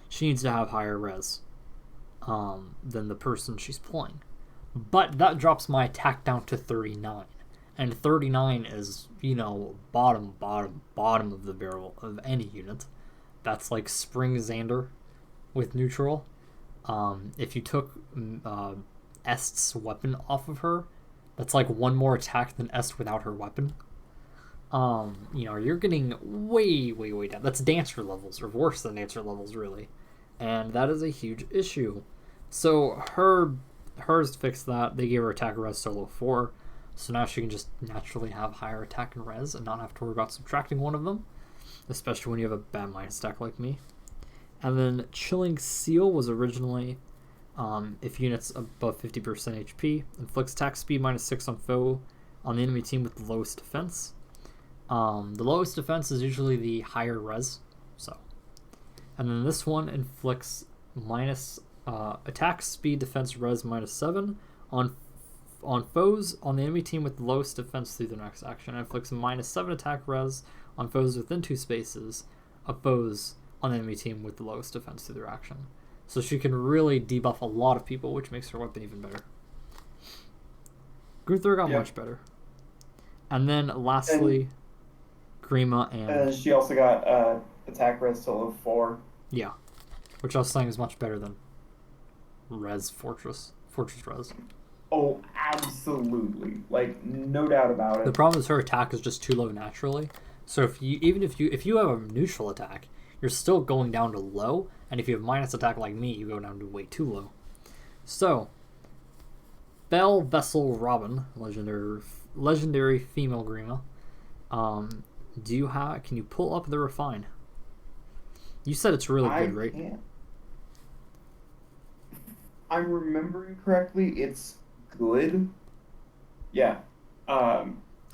She needs to have higher res than the person she's playing. But that drops my attack down to 39. And 39 is, bottom of the barrel of any unit. That's like Spring Xander with neutral. If you took Est's weapon off of her, that's like 1 more attack than Est without her weapon. You're getting way down. That's Dancer levels, or worse than Dancer levels, really. And that is a huge issue. So hers fixed that. They gave her attack res solo 4, so now she can just naturally have higher attack and res and not have to worry about subtracting one of them, especially when you have a bad minus stack like me. And then Chilling Seal was originally if units above 50% HP, inflicts attack speed -6 on foe on the enemy team with the lowest defense. The lowest defense is usually the higher res, so. And then this one inflicts attack speed defense res -7 on foes on the enemy team with the lowest defense through the next action. It inflicts -7 attack res on foes within 2 spaces of foes on the enemy team with the lowest defense through their action. So she can really debuff a lot of people, which makes her weapon even better. Gunthra got much better. And then lastly, Grima and she also got attack res solo 4. Yeah, which I was saying is much better than Fortress Res. Oh, absolutely! Like, no doubt about it. The problem is her attack is just too low naturally. So if you have a neutral attack, you're still going down to low, and if you have minus attack like me, you go down to way too low. So, Bell Vessel Robin, legendary female Grima. Can you pull up the refine? You said it's really good, right? Can't. I'm remembering correctly, it's good. Yeah. I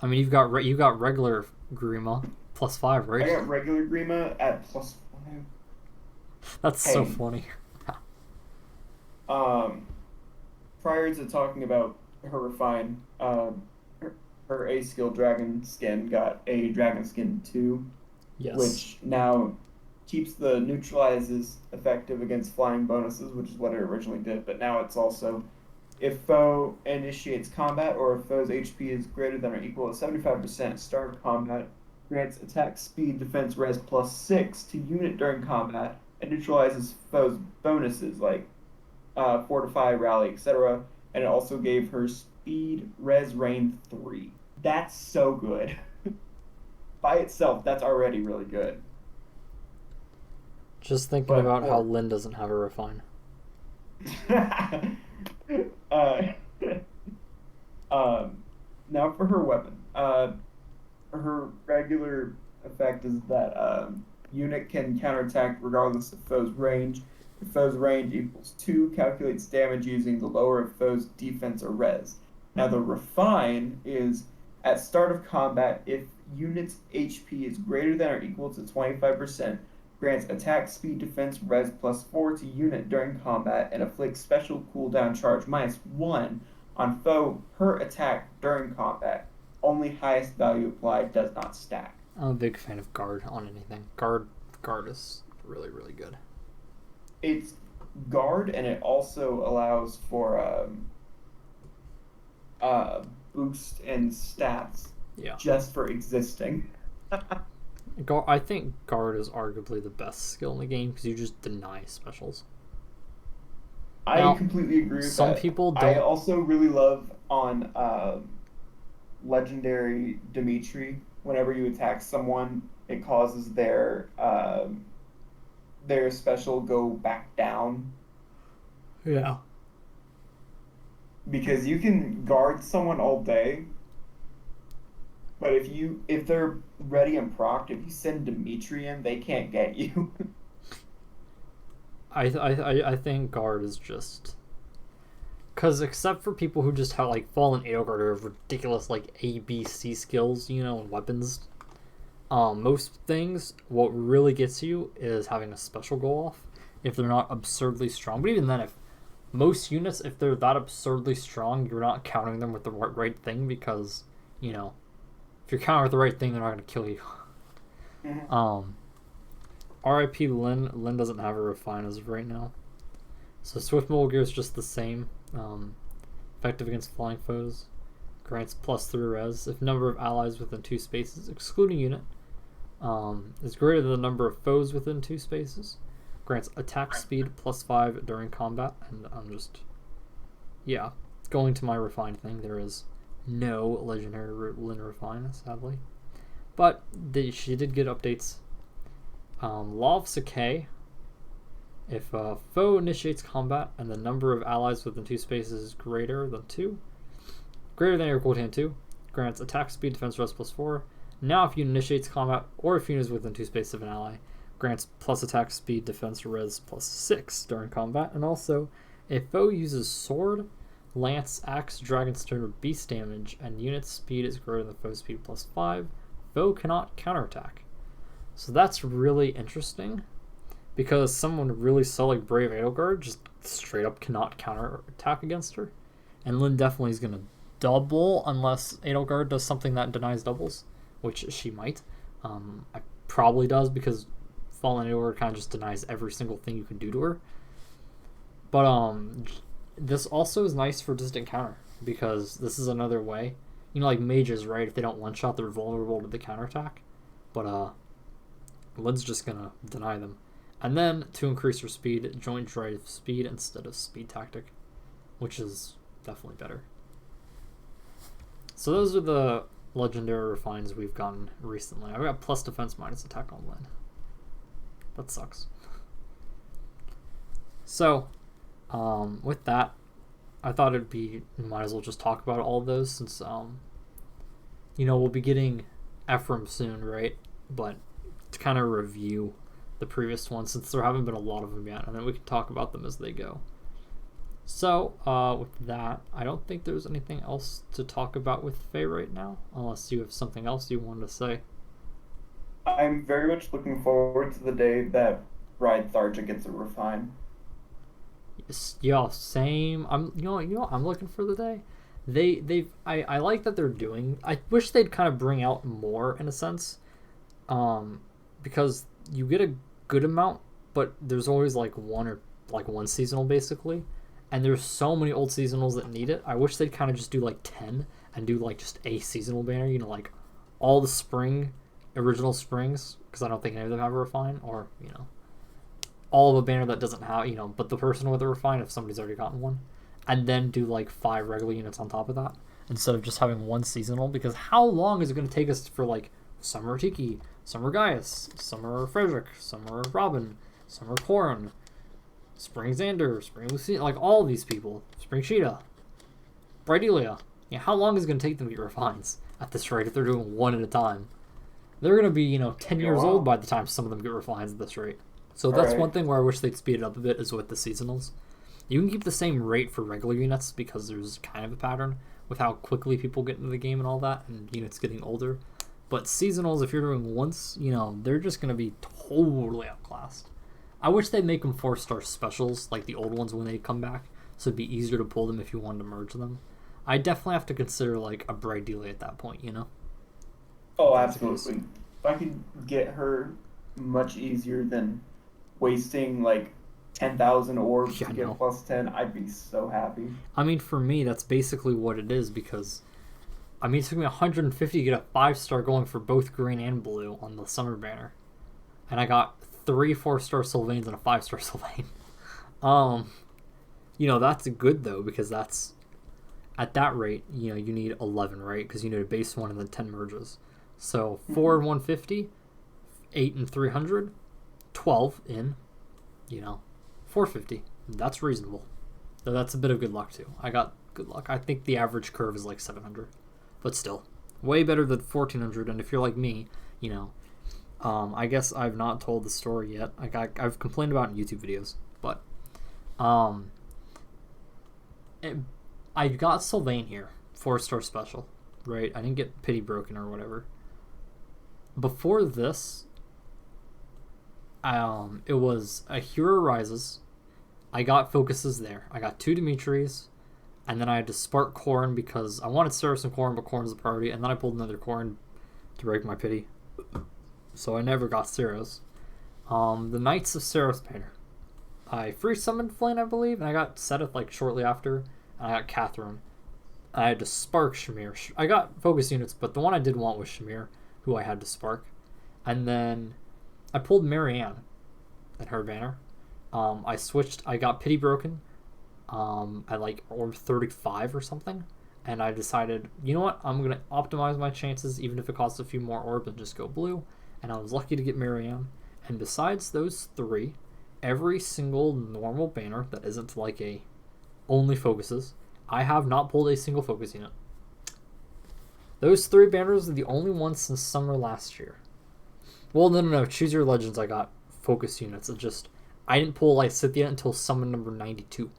mean, you've got regular Grima +5, right? I got regular Grima at +5. That's so funny. Prior to talking about her refine, her A skill dragon skin got a dragon skin 2, yes, which now keeps the neutralizes effective against flying bonuses, which is what it originally did, but now it's also if foe initiates combat or if foe's HP is greater than or equal to 75% start of combat, grants attack speed defense res +6 to unit during combat and neutralizes foe's bonuses like fortify, rally, etc. And it also gave her speed res rain 3. That's so good. By itself, that's already really good. Just thinking about how Lynn doesn't have a refine. Now for her weapon. Her regular effect is that unit can counterattack regardless of foe's range. If foe's range equals 2, calculates damage using the lower of foe's defense or res. Now the refine is at start of combat, if unit's HP is greater than or equal to 25%, grants attack speed defense res +4 to unit during combat and afflicts special cooldown charge -1 on foe per attack during combat. Only highest value applied, does not stack. I'm a big fan of guard on anything. Guard is really, really good. It's guard, and it also allows for boost and stats just for existing. I think guard is arguably the best skill in the game because you just deny specials. I completely agree with that. Some people don't. I also really love on Legendary Dimitri, whenever you attack someone, it causes their special go back down. Yeah. Because you can guard someone all day, but if they're ready and procced, if you send Dimitri in, they can't get you. I think guard is just because except for people who just have like fallen Edelgard or ridiculous like A, B, C skills, and weapons. Most things, what really gets you is having a special go off if they're not absurdly strong. But even then, if most units, if they're that absurdly strong, you're not countering them with the right thing because, if you're countering with the right thing, they're not going to kill you. Mm-hmm. R.I.P. Lynn. Lynn doesn't have a refine as of right now. So Swift Mole Gear is just the same. Effective against flying foes. Grants +3 res if number of allies within 2 spaces, excluding unit, is greater than the number of foes within 2 spaces. Grants attack speed +5 during combat. And I'm just, going to my refined thing. There is no legendary Lynn refine, sadly. But she did get updates. Law of Sakai. If a foe initiates combat and the number of allies within 2 spaces is greater than 2, greater than or equal to 2, grants attack speed defense res +4. Now if unit initiates combat or if unit is within 2 spaces of an ally, grants plus attack speed defense res +6 during combat. And also, if foe uses sword, lance, axe, dragonstone, or beast damage and unit speed is greater than foe speed +5, foe cannot counterattack. So that's really interesting because someone really so like Brave Edelgard just straight up cannot counterattack against her. And Lynn definitely is going to double unless Edelgard does something that denies doubles, which she might. I probably does because Fallen Edelgard kind of just denies every single thing you can do to her. But this also is nice for distant counter because this is another way. Like mages, right? If they don't one-shot, they're vulnerable to the counterattack. But Lynn's just going to deny them. And then, to increase her speed, joint drive speed instead of speed tactic, which is definitely better. So those are the legendary refines we've gotten recently. I've got plus defense minus attack on Lynn. That sucks. So, with that, I thought might as well just talk about all of those since, we'll be getting Ephraim soon, right? But to kind of review the previous ones since there haven't been a lot of them yet, and then we can talk about them as they go. So, with that, I don't think there's anything else to talk about with Faye right now, unless you have something else you wanted to say. I'm very much looking forward to the day that Bride Tharja gets a refine. Yeah, same. I'm looking for the day. I like that they're doing. I wish they'd kind of bring out more in a sense, because you get good amount, but there's always like one seasonal basically, and there's so many old seasonals that need it. I wish they'd kind of just do like 10 and do like just a seasonal banner, like all the original springs, because I don't think any of them have a refine, or all of a banner that doesn't have, but the person with a refine if somebody's already gotten one, and then do like 5 regular units on top of that instead of just having one seasonal. Because how long is it going to take us for like Summer Tiki, Summer Gaius, Summer Frederick, Summer Robin, Summer Corrin, Spring Xander, Spring Lucina, like all of these people, Spring Sheeta, Bridelia. How long is it going to take them to get refines at this rate if they're doing one at a time? They're going to be, 10 years old by the time some of them get refines at this rate. So that's one thing where I wish they'd speed it up a bit, is with the seasonals. You can keep the same rate for regular units because there's kind of a pattern with how quickly people get into the game and all that, and units getting older. But seasonals, if you're doing once, they're just going to be totally outclassed. I wish they'd make them 4-star specials like the old ones when they come back, so it'd be easier to pull them if you wanted to merge them. I definitely have to consider like a Bridelia at that point, Oh, absolutely. If I could get her much easier than wasting like 10,000 orbs to get plus 10, I'd be so happy. I mean, for me, that's basically what it is, because it took me 150 to get a 5-star going for both green and blue on the summer banner, and I got 3 4-star Sylvains and a 5-star Sylvain. That's good though, because that's at that rate, you need 11, right? Because you need a base 1 and then 10 merges. So 4 and 150, 8 and 300, 12 in, 450. That's reasonable. Though that's a bit of good luck too. I got good luck. I think the average curve is like 700, but still way better than 1400. And if you're like me, I guess I've not told the story yet. I've complained about it in YouTube videos, but I got Sylvain here, 4-star special, right? I didn't get Pity Broken or whatever. Before this, it was a Hero Rises. I got focuses there. I got 2 Dimitris, and then I had to spark Corrin because I wanted Ceros and Corrin, but Corrin's a priority, and then I pulled another Corrin to break my pity. So I never got Ceros. The Knights of Ceros banner. I free summoned Flame, I believe, and I got Seth like shortly after, and I got Catherine. I had to spark Shamir. I got focus units, but the one I did want was Shamir, who I had to spark. And then I pulled Marianne and her banner. I switched. I got Pity Broken at like orb 35 or something. And I decided, you know what? I'm going to optimize my chances, even if it costs a few more orbs, and just go blue. And I was lucky to get Marianne. And besides those 3, every single normal banner that isn't like a only focuses, I have not pulled a single focus unit. Those 3 banners are the only ones since summer last year. Well, no. Choose Your Legends, I got focus units. I didn't pull Lysithea until summon number 92.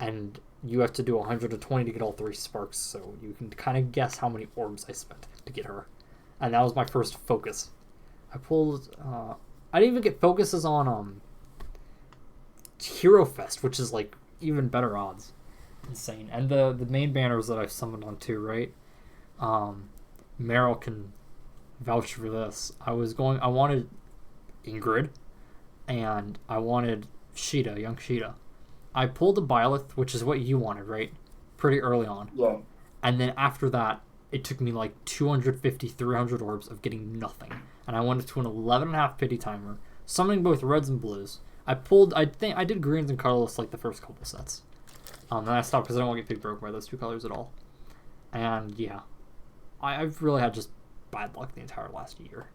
And you have to do 120 to get all 3 sparks, so you can kind of guess how many orbs I spent to get her. And that was my first focus. I pulled... I didn't even get focuses on Hero Fest, which is like even better odds. Insane. And the main banners that I've summoned on too, right? Marill can vouch for this. I wanted Ingrid, and I wanted Sheeta, young Sheeta. I pulled a Byleth, which is what you wanted, right? Pretty early on. Yeah. And then after that, it took me like 250, 300 orbs of getting nothing. And I went to an 11.5 pity timer, summoning both reds and blues. I did greens and colorless like the first couple sets. Then I stopped because I don't want to get pig broken by those 2 colors at all. And yeah, I've really had just bad luck the entire last year.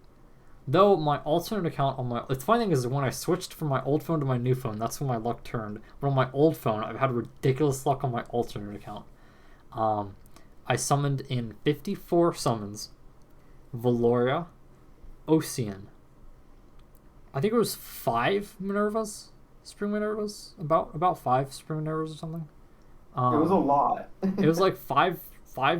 Though my alternate account the funny thing is when I switched from my old phone to my new phone, that's when my luck turned. But on my old phone, I've had ridiculous luck on my alternate account. I summoned in 54 summons, Valoria, Ocean. I think it was 5 Minervas, Spring Minervas, about 5 Spring Minervas or something. It was a lot. It was like five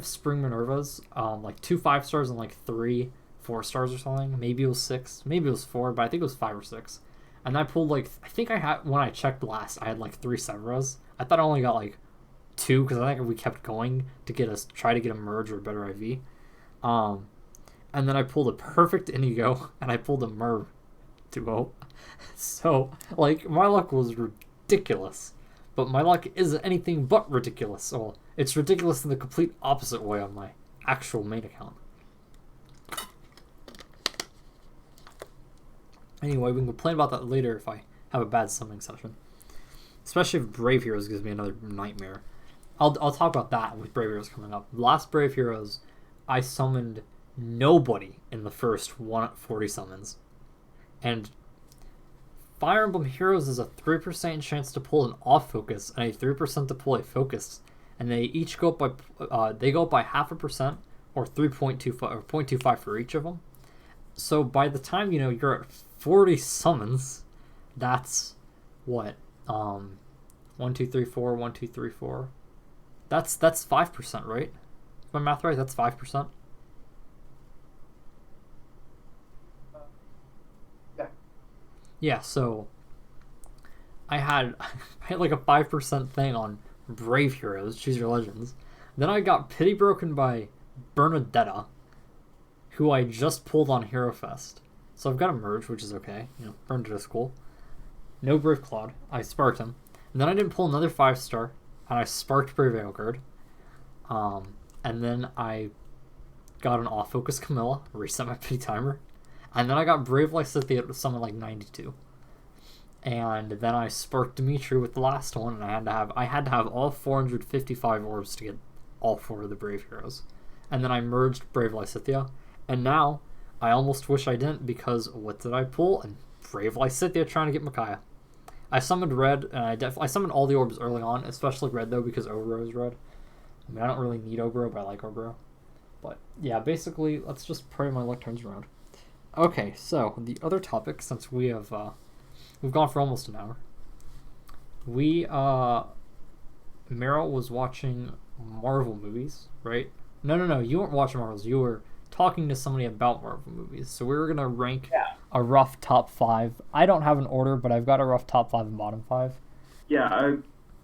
Spring Minervas, like 2 5-stars and like 3 4-stars or something. Maybe it was 6, maybe it was 4, but I think it was 5 or 6. And I pulled like, I think I had, when I checked last, I had like 3 Severas. I thought I only got like 2 because I think we kept going to try to get a merge or a better IV. And then I pulled a perfect Indigo and I pulled a Mer duo. So, like, my luck was ridiculous. But my luck isn't anything but ridiculous. Well, it's ridiculous in the complete opposite way on my actual main account. Anyway, we can complain about that later if I have a bad summoning session. Especially if Brave Heroes gives me another nightmare. I'll talk about that with Brave Heroes coming up. Last Brave Heroes, I summoned nobody in the first 40 summons. And Fire Emblem Heroes is a 3% chance to pull an off focus and a 3% to pull a focus. And they each go up by 0.5% or 3.25 or 0.25 for each of them. So by the time you're at 40 summons, that's what 1 2 3 4 1 2 3 4. That's 5%, right? Is my math right? That's 5%. Yeah. Yeah. So I had like a 5% thing on Brave Heroes, Choose Your Legends. Then I got pity broken by Bernadetta, who I just pulled on Hero Fest. So I've got a merge, which is okay. Bernadetta's cool. No Brave Claude. I sparked him. And then I didn't pull another 5-star, and I sparked Brave Aelgard. And then I got an off-focus Camilla, reset my pity timer. And then I got Brave Lysithea at something like 92. And then I sparked Dimitri with the last one, and I had to have all 455 orbs to get all 4 of the Brave Heroes. And then I merged Brave Lysithea, and now I almost wish I didn't, because what did I pull? And Brave Lysithea trying to get Micaiah. I summoned red, and I summoned all the orbs early on, especially red though, because Obro is red. I mean, I don't really need Obro, but I like Obro. But yeah, basically, let's just pray my luck turns around. Okay, so the other topic, since we've gone for almost an hour. Marill was watching Marvel movies, right? No, you weren't watching Marvels. You were talking to somebody about Marvel movies. So we were going to rank a rough top 5. I don't have an order, but I've got a rough top 5 and bottom 5. Yeah,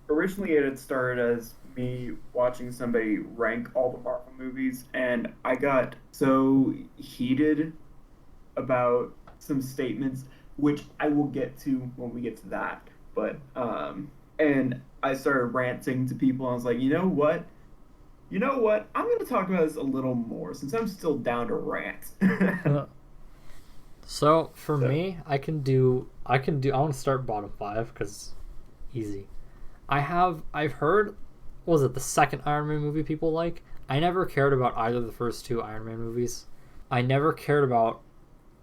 originally it had started as me watching somebody rank all the Marvel movies, and I got so heated about some statements, which I will get to when we get to that. But, and I started ranting to people, and I was like, you know what? I'm going to talk about this a little more, since I'm still down to rant. So for me, I want to start bottom 5 because easy. I've heard, what was it, the second Iron Man movie people like? I never cared about either of the first 2 Iron Man movies. I never cared about,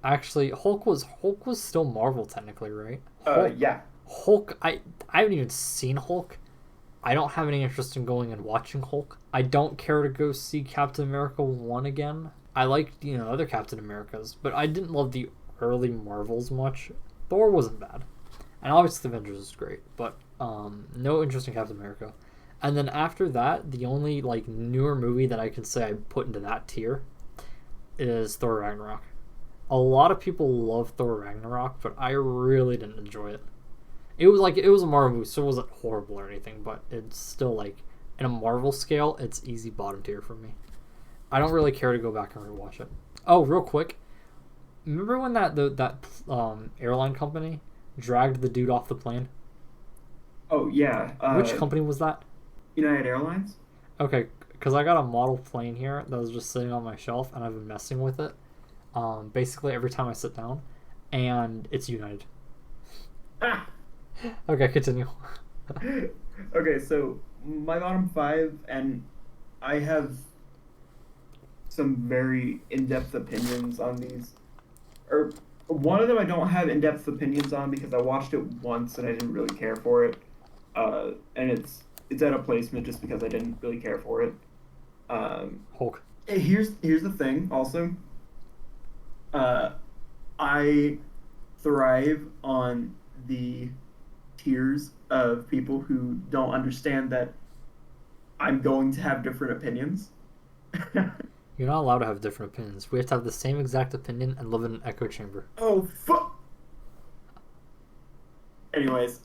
actually, Hulk was still Marvel technically, right? Yeah. Hulk, I haven't even seen Hulk. I don't have any interest in going and watching Hulk. I don't care to go see Captain America 1 again. I liked, other Captain Americas, but I didn't love the early Marvels much. Thor wasn't bad. And obviously the Avengers is great, but no interest in Captain America. And then after that, the only newer movie that I can say I put into that tier is Thor Ragnarok. A lot of people love Thor Ragnarok, but I really didn't enjoy it. It was a Marvel movie, so it wasn't horrible or anything, but it's still in a Marvel scale, it's easy bottom tier for me. I don't really care to go back and rewatch it. Oh, real quick, remember when that airline company dragged the dude off the plane? Oh yeah. Which company was that? United Airlines. Okay, because I got a model plane here that was just sitting on my shelf, and I've been messing with it. Basically every time I sit down, and it's United. Ah. Okay, continue. Okay, so my bottom 5, and I have some very in-depth opinions on these. Or one of them I don't have in-depth opinions on because I watched it once and I didn't really care for it. And it's at a placement just because I didn't really care for it. Hulk. Here's the thing also. I thrive on the tiers of people who don't understand that I'm going to have different opinions. You're not allowed to have different opinions. We have to have the same exact opinion and live in an echo chamber. Oh, fuck! Anyways.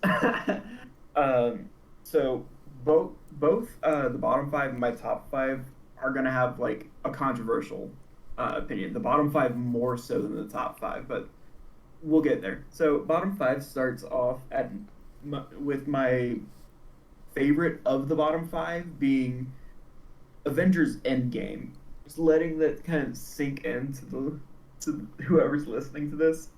So both the bottom 5 and my top 5 are going to have a controversial opinion. The bottom 5 more so than the top 5, but we'll get there. So bottom five starts off with my favorite of the bottom five being Avengers Endgame. Just letting that kind of sink into the to whoever's listening to this.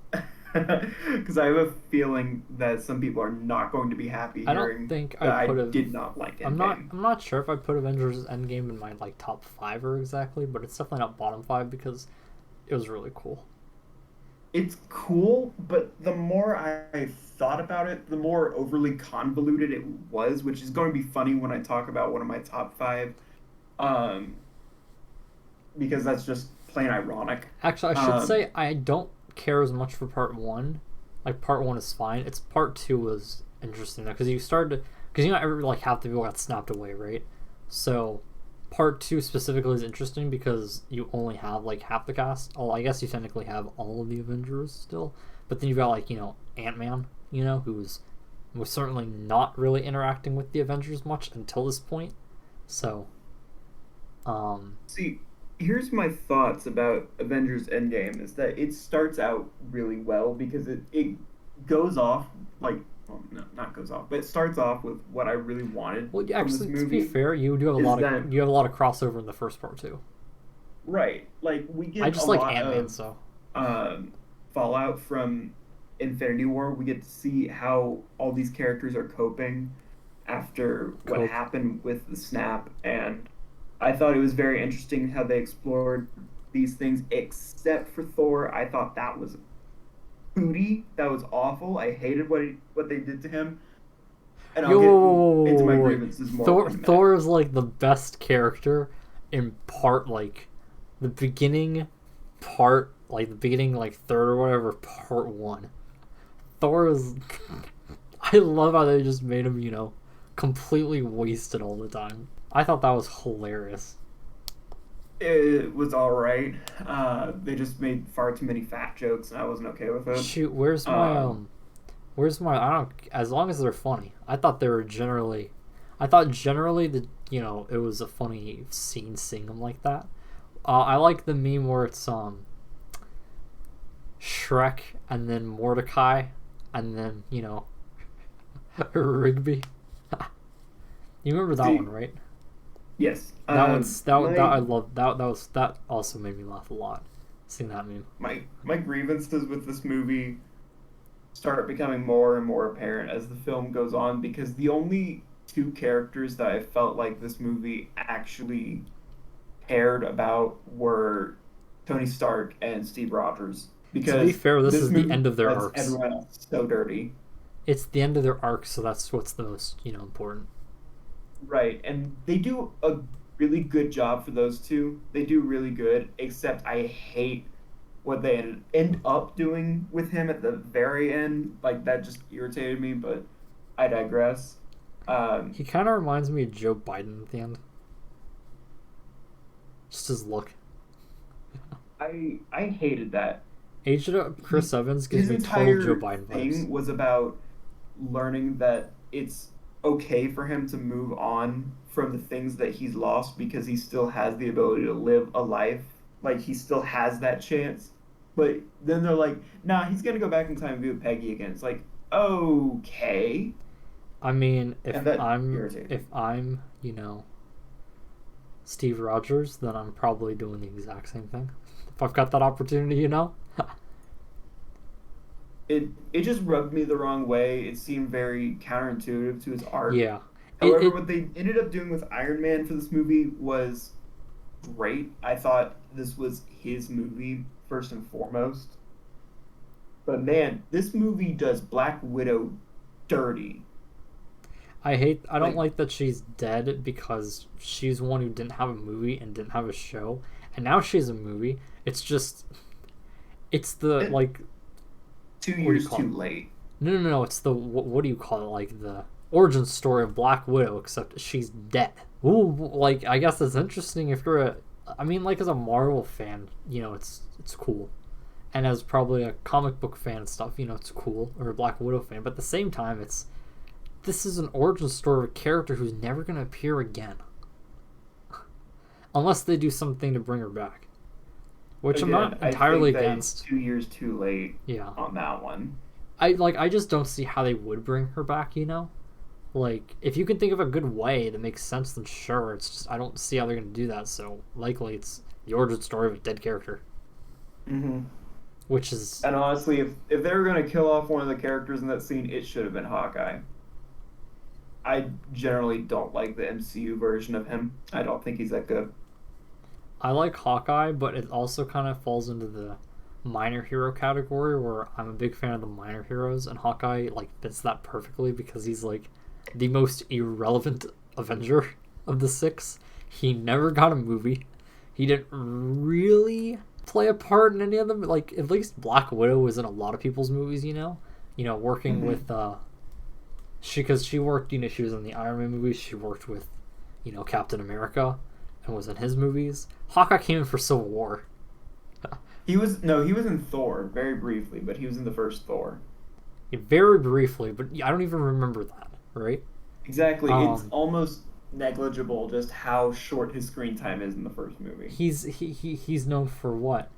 Because I have a feeling that some people are not going to be happy I don't hearing think that I I put a. did not like I'm not. Endgame. I'm not sure if I put Avengers Endgame in my like top five or exactly, but it's definitely not bottom five because it was really cool. It's cool, but the more I thought about it, the more overly convoluted it was, which is going to be funny when I talk about one of my top five, um, because that's just plain ironic. Actually, I should Um, say I don't care as much for part one. Like part one is fine. It's part two was interesting though because you started because every like half the people got snapped away, right? So part two specifically is interesting because you only have like half the cast. Oh, I guess you technically have all of the Avengers still, but then you've got like Ant-Man, who's was certainly not really interacting with the Avengers much until this point. So, um, See, here's my thoughts about Avengers Endgame is that it starts out really well because it goes off like well, no, not goes off, but it starts off with what I really wanted well, from this actually, to be movie fair, you do have a is lot of that crossover in the first part too. right, like we I get a just like lot Ant-Man, of so fallout from Infinity War. We get to see how all these characters are coping after what cope. happened with the snap, and I thought it was very interesting how they explored these things. Except for Thor, I thought that was booty. That was awful. I hated what they did to him, and I'll Yo, get into my wait. grievances more Thor in a minute. Thor is like the best character in part like the beginning part like the beginning like third or whatever part one. Thor is I love how they just made him, completely wasted all the time. I thought that was hilarious. It was all right. They just made far too many fat jokes, and I wasn't okay with it. Shoot, Um, where's my I don't as long as they're funny. I thought generally that it was a funny scene seeing them like that. I like the meme where it's Shrek and then Mordecai and then Rigby. You remember that see, one, right? yes. That one's that My I love that also made me laugh a lot seeing that meme. my grievances with this movie start becoming more and more apparent as the film goes on because the only two characters that I felt like this movie actually cared about were Tony Stark and Steve Rogers To be because fair, this this is the movie end of their does arcs. everyone else so dirty. It's the end of their arcs, so that's what's the most important. Right, and they do a really good job for those two. They do really good, except I hate what they end up doing with him at the very end. Like that just irritated me, but I digress. Um, He kind of reminds me of Joe Biden at the end. Just his look. I hated that. Agent Chris Evans gives His me total Joe entire Biden vibes. thing was about learning that it's okay for him to move on from the things that he's lost because he still has the ability to live a life. Like he still has that chance. But then they're like, nah, he's gonna go back in time and be with Peggy again. It's like, okay. I mean, And that irritated me. if I'm Steve Rogers, then I'm probably doing the exact same thing. If I've got that opportunity. It just rubbed me the wrong way. It seemed very counterintuitive to his arc. Yeah. It, However, it what they ended up doing with Iron Man for this movie was great. I thought this was his movie first and foremost. But man, this movie does Black Widow dirty. I don't Like, like that she's dead because she's one who didn't have a movie and didn't have a show, and now she has a movie. It's the it, like, two what do you years call it? too late. No. It's the what do you call it? Like the origin story of Black Widow, except she's dead. Ooh, like I guess it's interesting if you're I mean, like as a Marvel fan, it's cool, and as probably a comic book fan and stuff, it's cool, or a Black Widow fan. But at the same time, this is an origin story of a character who's never gonna appear again, unless they do something to bring her back. which I'm Again, not I entirely think that against. it's 2 years too late Yeah. on that one. I just don't see how they would bring her back, you know? Like, if you can think of a good way that makes sense, then sure. It's just, I don't see how they're going to do that, so likely it's the origin story of a dead character. Mm-hmm. Which is... And honestly, if they were going to kill off one of the characters in that scene, it should have been Hawkeye. I generally don't like the MCU version of him. I don't think he's that good. I like Hawkeye, but it also kind of falls into the minor hero category where I'm a big fan of the minor heroes, and Hawkeye, like, fits that perfectly because he's, like, the most irrelevant Avenger of the six. He never got a movie. He didn't really play a part in any of them. Like, at least Black Widow was in a lot of people's movies, you know? Working with, because she worked, she was in the Iron Man movies, she worked with, Captain America, and was in his movies. Hawkeye came in for Civil War. He was in Thor very briefly, but he was in the first Thor. Very briefly, but I don't even remember that, right? Exactly. It's almost negligible just how short his screen time is in the first movie. He's known for what?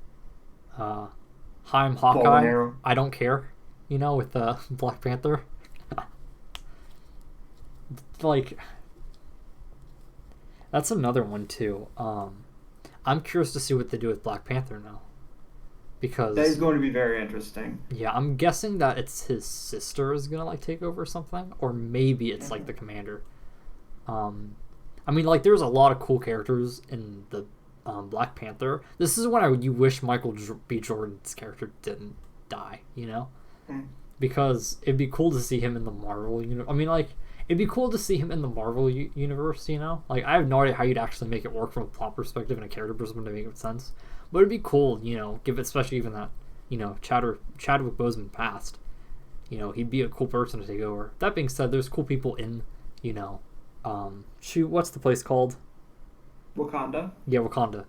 Hi, I'm Hawkeye. I don't care. With Black Panther. Like, that's another one too. I'm curious to see what they do with Black Panther now, because that is going to be very interesting. Yeah, I'm guessing that it's his sister is gonna take over or something, or maybe it's the commander. I mean, there's a lot of cool characters in the Black Panther. This is when you wish Michael B. Jordan's character didn't die, because it'd be cool to see him in the Marvel universe. I mean, it'd be cool to see him in the Marvel universe, I have no idea how you'd actually make it work from a plot perspective and a character perspective to make it sense. But it'd be cool, especially even that, Chadwick Boseman passed. He'd be a cool person to take over. That being said, there's cool people in, what's the place called? Wakanda? Yeah, Wakanda.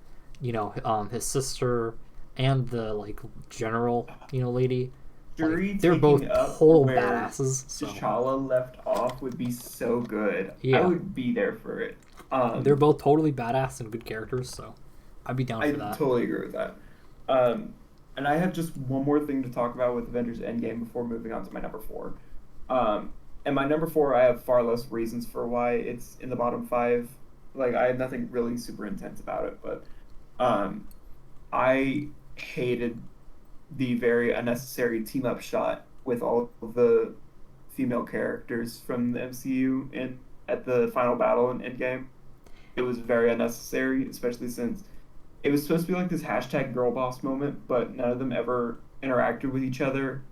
His sister and the, general, lady. They're both total badasses. So. T'Challa left off would be so good. Yeah. I would be there for it. They're both totally badass and good characters, so I'd be down for that. I totally agree with that. And I have just one more thing to talk about with Avengers Endgame before moving on to my number 4. And my number 4, I have far less reasons for why it's in the bottom 5. I have nothing really super intense about it, but I hated the very unnecessary team-up shot with all of the female characters from the MCU at the final battle in Endgame. It was very unnecessary, especially since it was supposed to be this hashtag girl boss moment, but none of them ever interacted with each other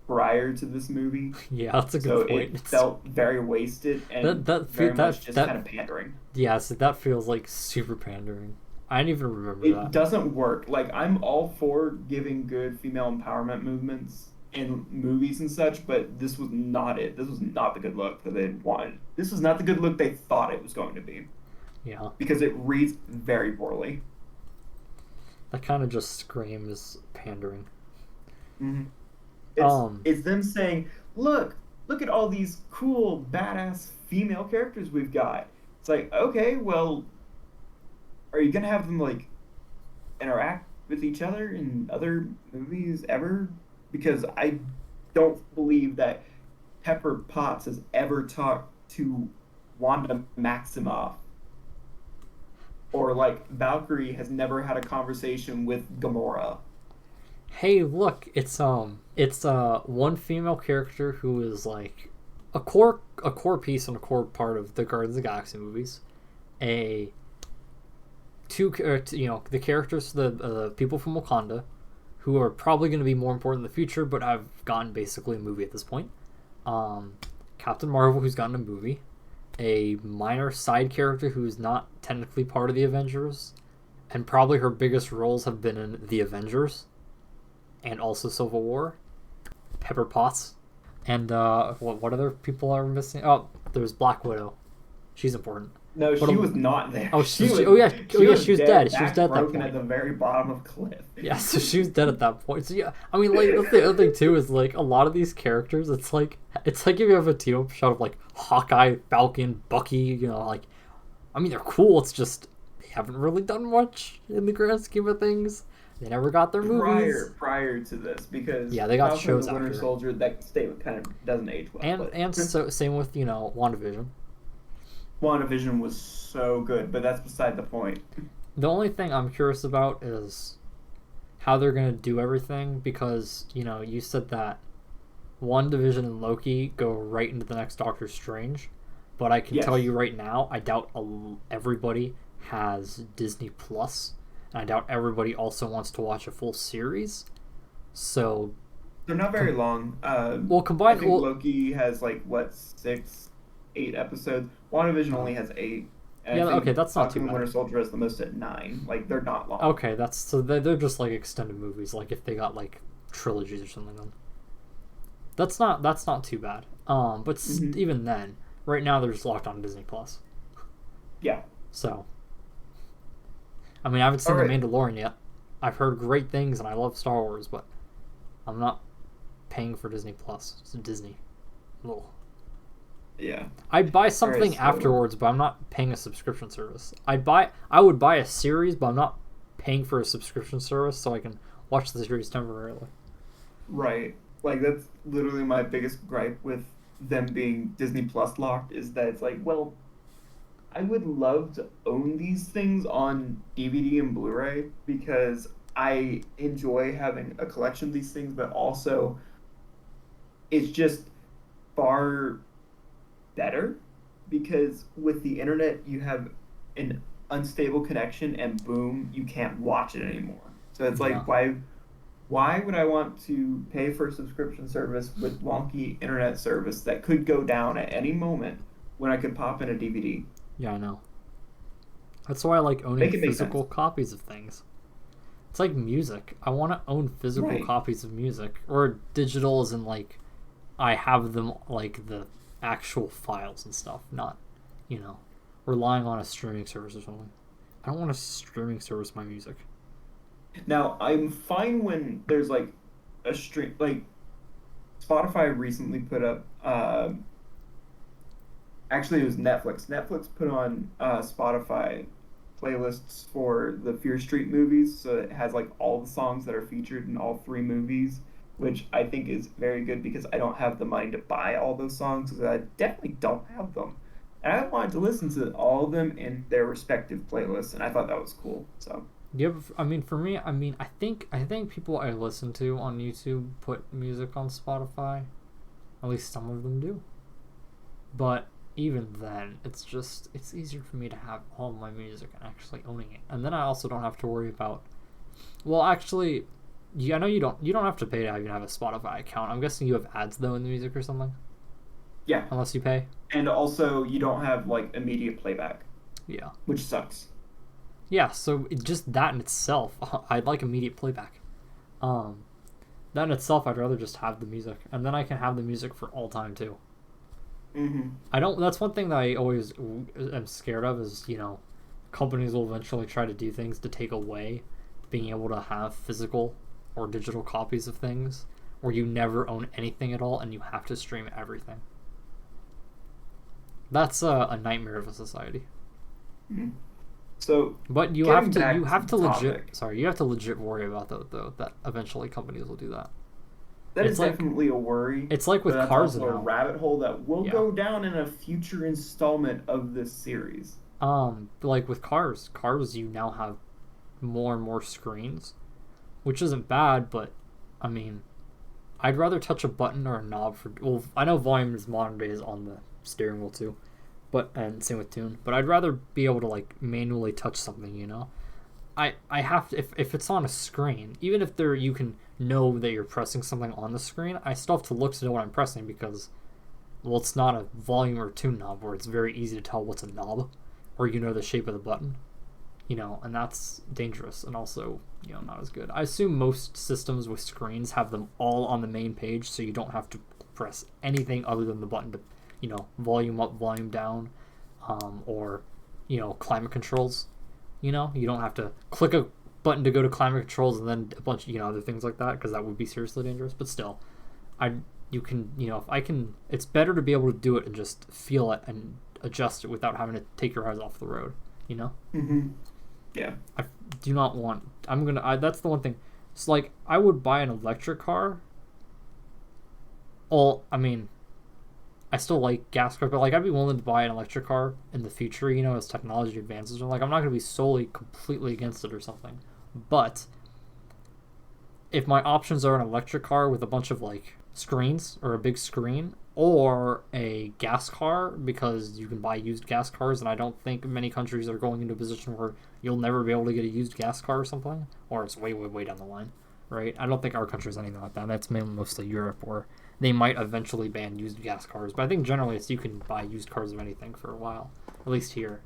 prior to this movie. Yeah, that's a good point. It felt very wasted and very much just kind of pandering. Yeah, so that feels super pandering. I didn't even remember that. It doesn't work. I'm all for giving good female empowerment movements in movies and such, but this was not it. This was not the good look that they wanted. This was not the good look they thought it was going to be. Yeah. Because it reads very poorly. That kind of just screams pandering. Mm-hmm. It's them saying, look at all these cool, badass female characters we've got. It's okay, well, are you going to have them, interact with each other in other movies ever? Because I don't believe that Pepper Potts has ever talked to Wanda Maximoff. Or, Valkyrie has never had a conversation with Gamora. Hey, look, it's one female character who is, a core piece and a core part of the Guardians of the Galaxy movies. The characters, the people from Wakanda, who are probably going to be more important in the future, but have gotten basically a movie at this point. Captain Marvel, who's gotten a movie. A minor side character who's not technically part of the Avengers. And probably her biggest roles have been in The Avengers. And also Civil War. Pepper Potts. And what other people are missing? Oh, there's Black Widow. She's important. No, she was not there. Oh, she was dead. She was dead at that point. At the very bottom of cliff. Yeah, so she was dead at that point. So yeah, I mean, the other thing too is a lot of these characters. It's like if you have a team-up shot of Hawkeye, Falcon, Bucky. I mean, they're cool. It's just they haven't really done much in the grand scheme of things. They never got their movies. Prior to this, because yeah, they got Falcon shows and the Winter after. Soldier, that statement kind of doesn't age well. And so same with WandaVision. WandaVision was so good, but that's beside the point. The only thing I'm curious about is how they're gonna do everything, because you said that WandaVision and Loki go right into the next Doctor Strange, but I can tell you right now, I doubt everybody has Disney Plus, and I doubt everybody also wants to watch a full series. So they're not very long. Combined, I think Loki has 6, 8 episodes. WandaVision only has 8. And okay, that's not too bad. Winter Soldier has the most at 9. They're not long. Okay, they're just extended movies. If they got trilogies or something, then that's not too bad. But even then, right now they're just locked on Disney Plus. Yeah. So, I mean, I haven't seen The Mandalorian yet. I've heard great things, and I love Star Wars, but I'm not paying for Disney Plus. It's Disney. Ugh. Yeah. I'd buy something afterwards, but I'm not paying a subscription service. I would buy a series, but I'm not paying for a subscription service so I can watch the series temporarily. Right. That's literally my biggest gripe with them being Disney Plus locked, is that it's well, I would love to own these things on DVD and Blu-ray because I enjoy having a collection of these things, but also it's just far better because with the internet you have an unstable connection and boom, you can't watch it anymore. So it's why would I want to pay for a subscription service with wonky internet service that could go down at any moment when I could pop in a DVD? Yeah, I know. That's why I like owning physical copies of things. It's like music. I want to own physical copies of music, or digitals, and I have them the actual files and stuff, not relying on a streaming service or something. I don't want a streaming service my music. Now, I'm fine when there's a stream, Spotify recently put up actually it was Netflix. Netflix put on Spotify playlists for the Fear Street movies, so it has all the songs that are featured in all 3 movies, which I think is very good because I don't have the money to buy all those songs because I definitely don't have them. And I wanted to listen to all of them in their respective playlists, and I thought that was cool. So for me, I think people I listen to on YouTube put music on Spotify. At least some of them do. But even then, it's easier for me to have all my music and actually owning it. And then I also don't have to worry about... Well, actually, I know you don't have to pay to even have a Spotify account. I'm guessing you have ads, though, in the music or something? Yeah. Unless you pay? And also, you don't have, immediate playback. Yeah. Which sucks. Yeah, so just that in itself, I'd like immediate playback. That in itself, I'd rather just have the music. And then I can have the music for all time, too. Mm-hmm. That's one thing that I always am scared of is, companies will eventually try to do things to take away being able to have physical or digital copies of things where you never own anything at all and you have to stream everything. That's a nightmare of a society. Mm-hmm. So, but you have to legit worry about that, though, that eventually companies will do that. That is definitely a worry. It's like with cars now. A rabbit hole that will go down in a future installment of this series. Like with cars you now have more and more screens, which isn't bad, but I mean, I'd rather touch a button or a knob for. Well, I know volume is modern days on the steering wheel too, and same with tune. But I'd rather be able to manually touch something. I have to if it's on a screen, even if you can know that you're pressing something on the screen, I still have to look to know what I'm pressing because, well, it's not a volume or tune knob where it's very easy to tell what's a knob, or the shape of the button, and that's dangerous and also not as good. I assume most systems with screens have them all on the main page, so you don't have to press anything other than the button to volume up, volume down, or climate controls. You don't have to click a button to go to climate controls and then a bunch of other things like that, because that would be seriously dangerous. But still, it's better to be able to do it and just feel it and adjust it without having to take your eyes off the road. Mm-hmm. Yeah. I do not want. That's the one thing. It's like I would buy an electric car. Well, I mean, I still like gas cars, but like I'd be willing to buy an electric car in the future. As technology advances. Like I'm not gonna be solely completely against it or something. But if my options are an electric car with a bunch of like screens or a big screen, or a gas car, because you can buy used gas cars, and I don't think many countries are going into a position where you'll never be able to get a used gas car or something, or it's way, way, way down the line, right? I don't think our country's anything like that. That's mainly mostly Europe, where they might eventually ban used gas cars, but I think generally it's you can buy used cars of anything for a while, at least here.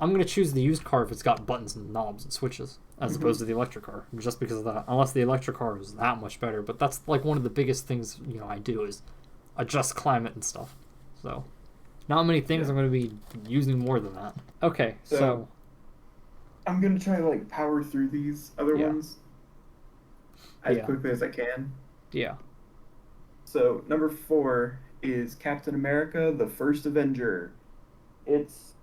I'm going to choose the used car if it's got buttons and knobs and switches, as opposed to the electric car, just because of that. Unless the electric car is that much better, but that's like one of the biggest things I do is adjust climate and stuff. So, not many things I'm going to be using more than that. Okay, so I'm going to try to like power through these other ones as quickly as I can. Yeah. So, number 4 is Captain America, the First Avenger. It's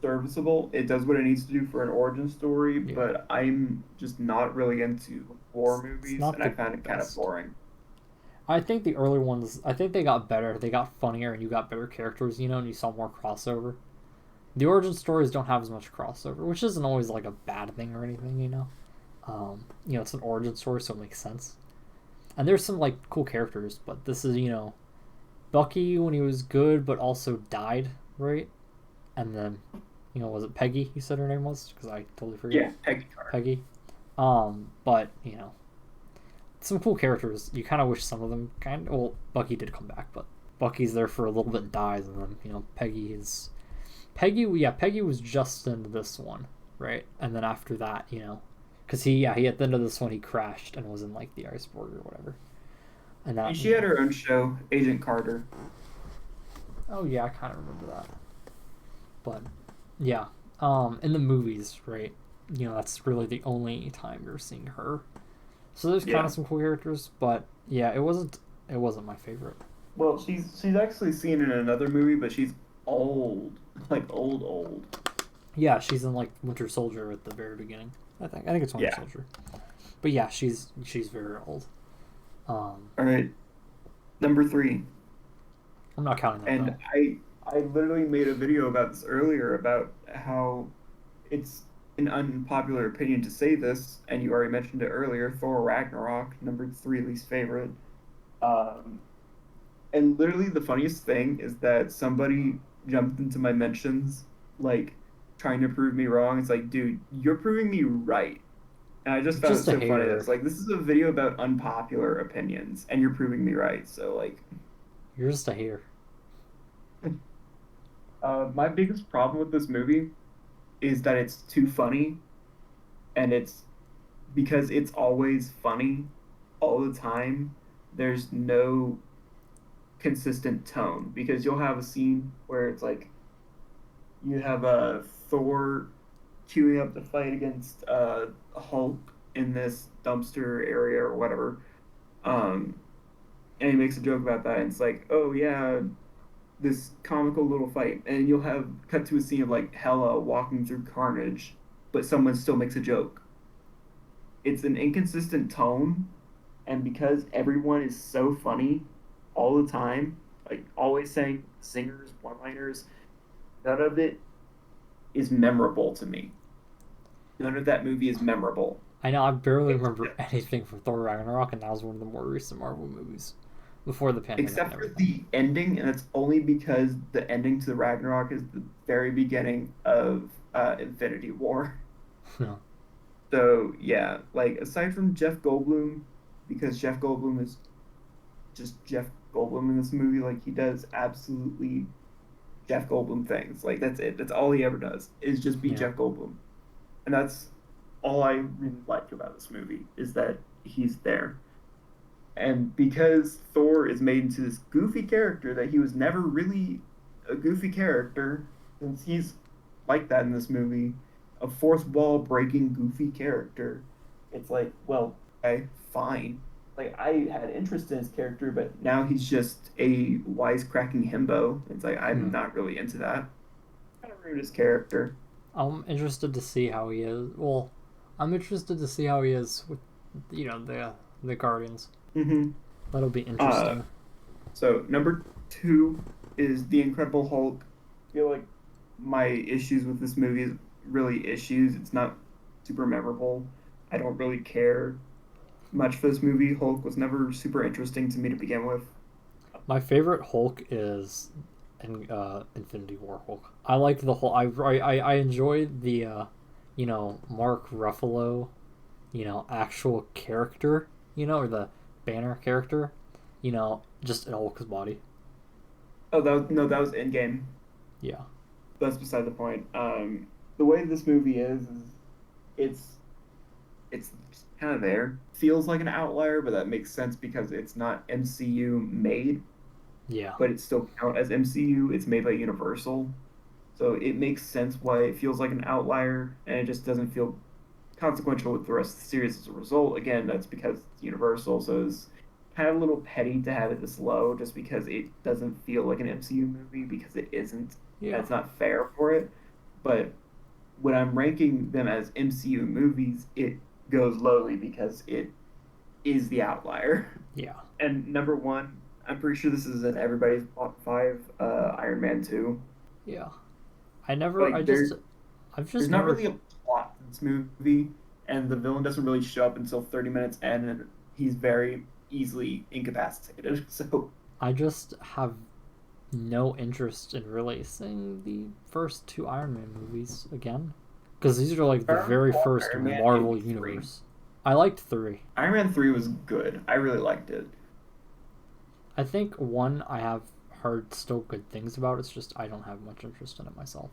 serviceable. It does what it needs to do for an origin story, but I'm just not really into war movies, and I found it kind of boring. I think the early ones, I think they got better. They got funnier, and you got better characters, and you saw more crossover. The origin stories don't have as much crossover, which isn't always like a bad thing or anything, it's an origin story, so it makes sense. And there's some like cool characters, but this is, Bucky when he was good, but also died, right? And then, was it Peggy? You said her name was, because I totally forget. Yeah, Peggy Carter. Peggy. But some cool characters. You kind of wish some of them Bucky did come back, but Bucky's there for a little bit and dies, and then Peggy was just into this one, right? And then after that, because he at the end of this one he crashed and was in like the iceberg or whatever. And she had her own show, Agent Carter. Oh yeah, I kind of remember that. But yeah, in the movies, right? That's really the only time you're seeing her. So there's kind of some cool characters, but yeah, it wasn't my favorite. Well, she's actually seen in another movie, but she's old, like old. Yeah, she's in like Winter Soldier at the very beginning. I think it's Winter Soldier. But yeah, she's very old. All right, number 3. I'm not counting that. And though. I literally made a video about this earlier about how it's an unpopular opinion to say this, and you already mentioned it earlier. Thor Ragnarok, number 3 least favorite. And literally the funniest thing is that somebody jumped into my mentions, like trying to prove me wrong. It's like, dude, you're proving me right. And I just found it so funny. It's like, this is a video about unpopular opinions, and you're proving me right. So like, you're just a hater. My biggest problem with this movie is that it's too funny, and it's because it's always funny all the time. There's no consistent tone, because you'll have a scene where it's like you have a Thor queuing up the fight against Hulk in this dumpster area or whatever, and he makes a joke about that, and it's like, oh yeah, this comical little fight, and you'll have cut to a scene of like Hela walking through carnage, but someone still makes a joke. It's an inconsistent tone, and because everyone is so funny all the time, like always saying singers, one-liners, none of it is memorable to me. None of that movie is memorable. I know, I barely remember anything from Thor Ragnarok, and that was one of the more recent Marvel movies. Before the pandemic. Except for the ending, and it's only because the ending to the Ragnarok is the very beginning of Infinity War. No. So, yeah, like, aside from Jeff Goldblum, because Jeff Goldblum is just Jeff Goldblum in this movie, like, he does absolutely Jeff Goldblum things. Like, that's it. That's all he ever does, is just be Jeff Goldblum. And that's all I really like about this movie, is that he's there. And because Thor is made into this goofy character that he was never really a goofy character, since he's like that in this movie, a fourth wall breaking goofy character, it's like, well, okay, fine. Like, I had interest in his character, but now he's just a wisecracking himbo. It's like, I'm not really into that. Kind of ruined his character. I'm interested to see how he is. Well, I'm interested to see how he is with, the Guardians. Mm-hmm. That'll be interesting. So number 2 is The Incredible Hulk. I feel like my issues with this movie is really issues. It's not super memorable. I don't really care much for this movie. Hulk was never super interesting to me to begin with. My favorite Hulk is Infinity War Hulk. I like the whole. I enjoy the, Mark Ruffalo, actual character, or the Banner character, just in Hulk's body. Oh, that was Endgame. Yeah. That's beside the point. The way this movie is it's it's kind of there. Feels like an outlier, but that makes sense because it's not MCU made, Yeah. but it still count as MCU. It's made by Universal, so it makes sense why it feels like an outlier, and it just doesn't feel consequential with the rest of the series as a result. Again, that's because it's Universal, so it's kind of a little petty to have it this low, just because it doesn't feel like an MCU movie because it isn't. Yeah. That's not fair for it, but when I'm ranking them as MCU movies, it goes lowly because it is the outlier. Yeah. And number 1, I'm pretty sure this is in everybody's top 5, Iron Man 2. Yeah. I've There's just not never. really a plot in this movie, and the villain doesn't really show up until 30 minutes in, and he's very easily incapacitated. So I just have no interest in really seeing the first 2 Iron Man movies again, because these are like the very first Iron Man Marvel 3. universe. I liked 3. Iron Man 3 was good. I really liked it. I think 1 I have heard still good things about. It's just I don't have much interest in it myself.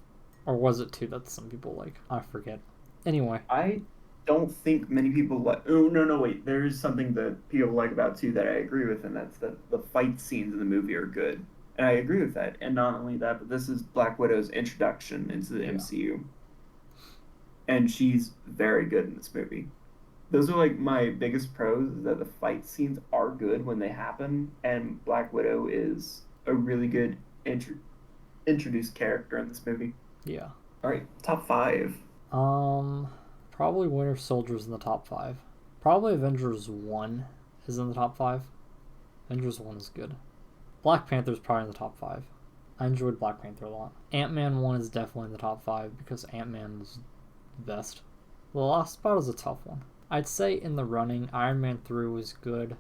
Or was it 2 that some people like? I forget. Anyway. I don't think many people like. Oh no, wait. There's something that people like about 2 that I agree with, and that's that the fight scenes in the movie are good, and I agree with that. And not only that, but this is Black Widow's introduction into the MCU, and she's very good in this movie. Those are like my biggest pros, is that the fight scenes are good when they happen, and Black Widow is a really good introduced character in this movie. Yeah. All right, top 5. Probably Winter Soldier's in the top 5. Probably Avengers 1 is in the top 5. Avengers 1 is good. Black Panther's probably in the top 5. I enjoyed Black Panther a lot. Ant-Man 1 is definitely in the top 5 because Ant-Man is the best. The last spot is a tough one. I'd say in the running, Iron Man 3 was good.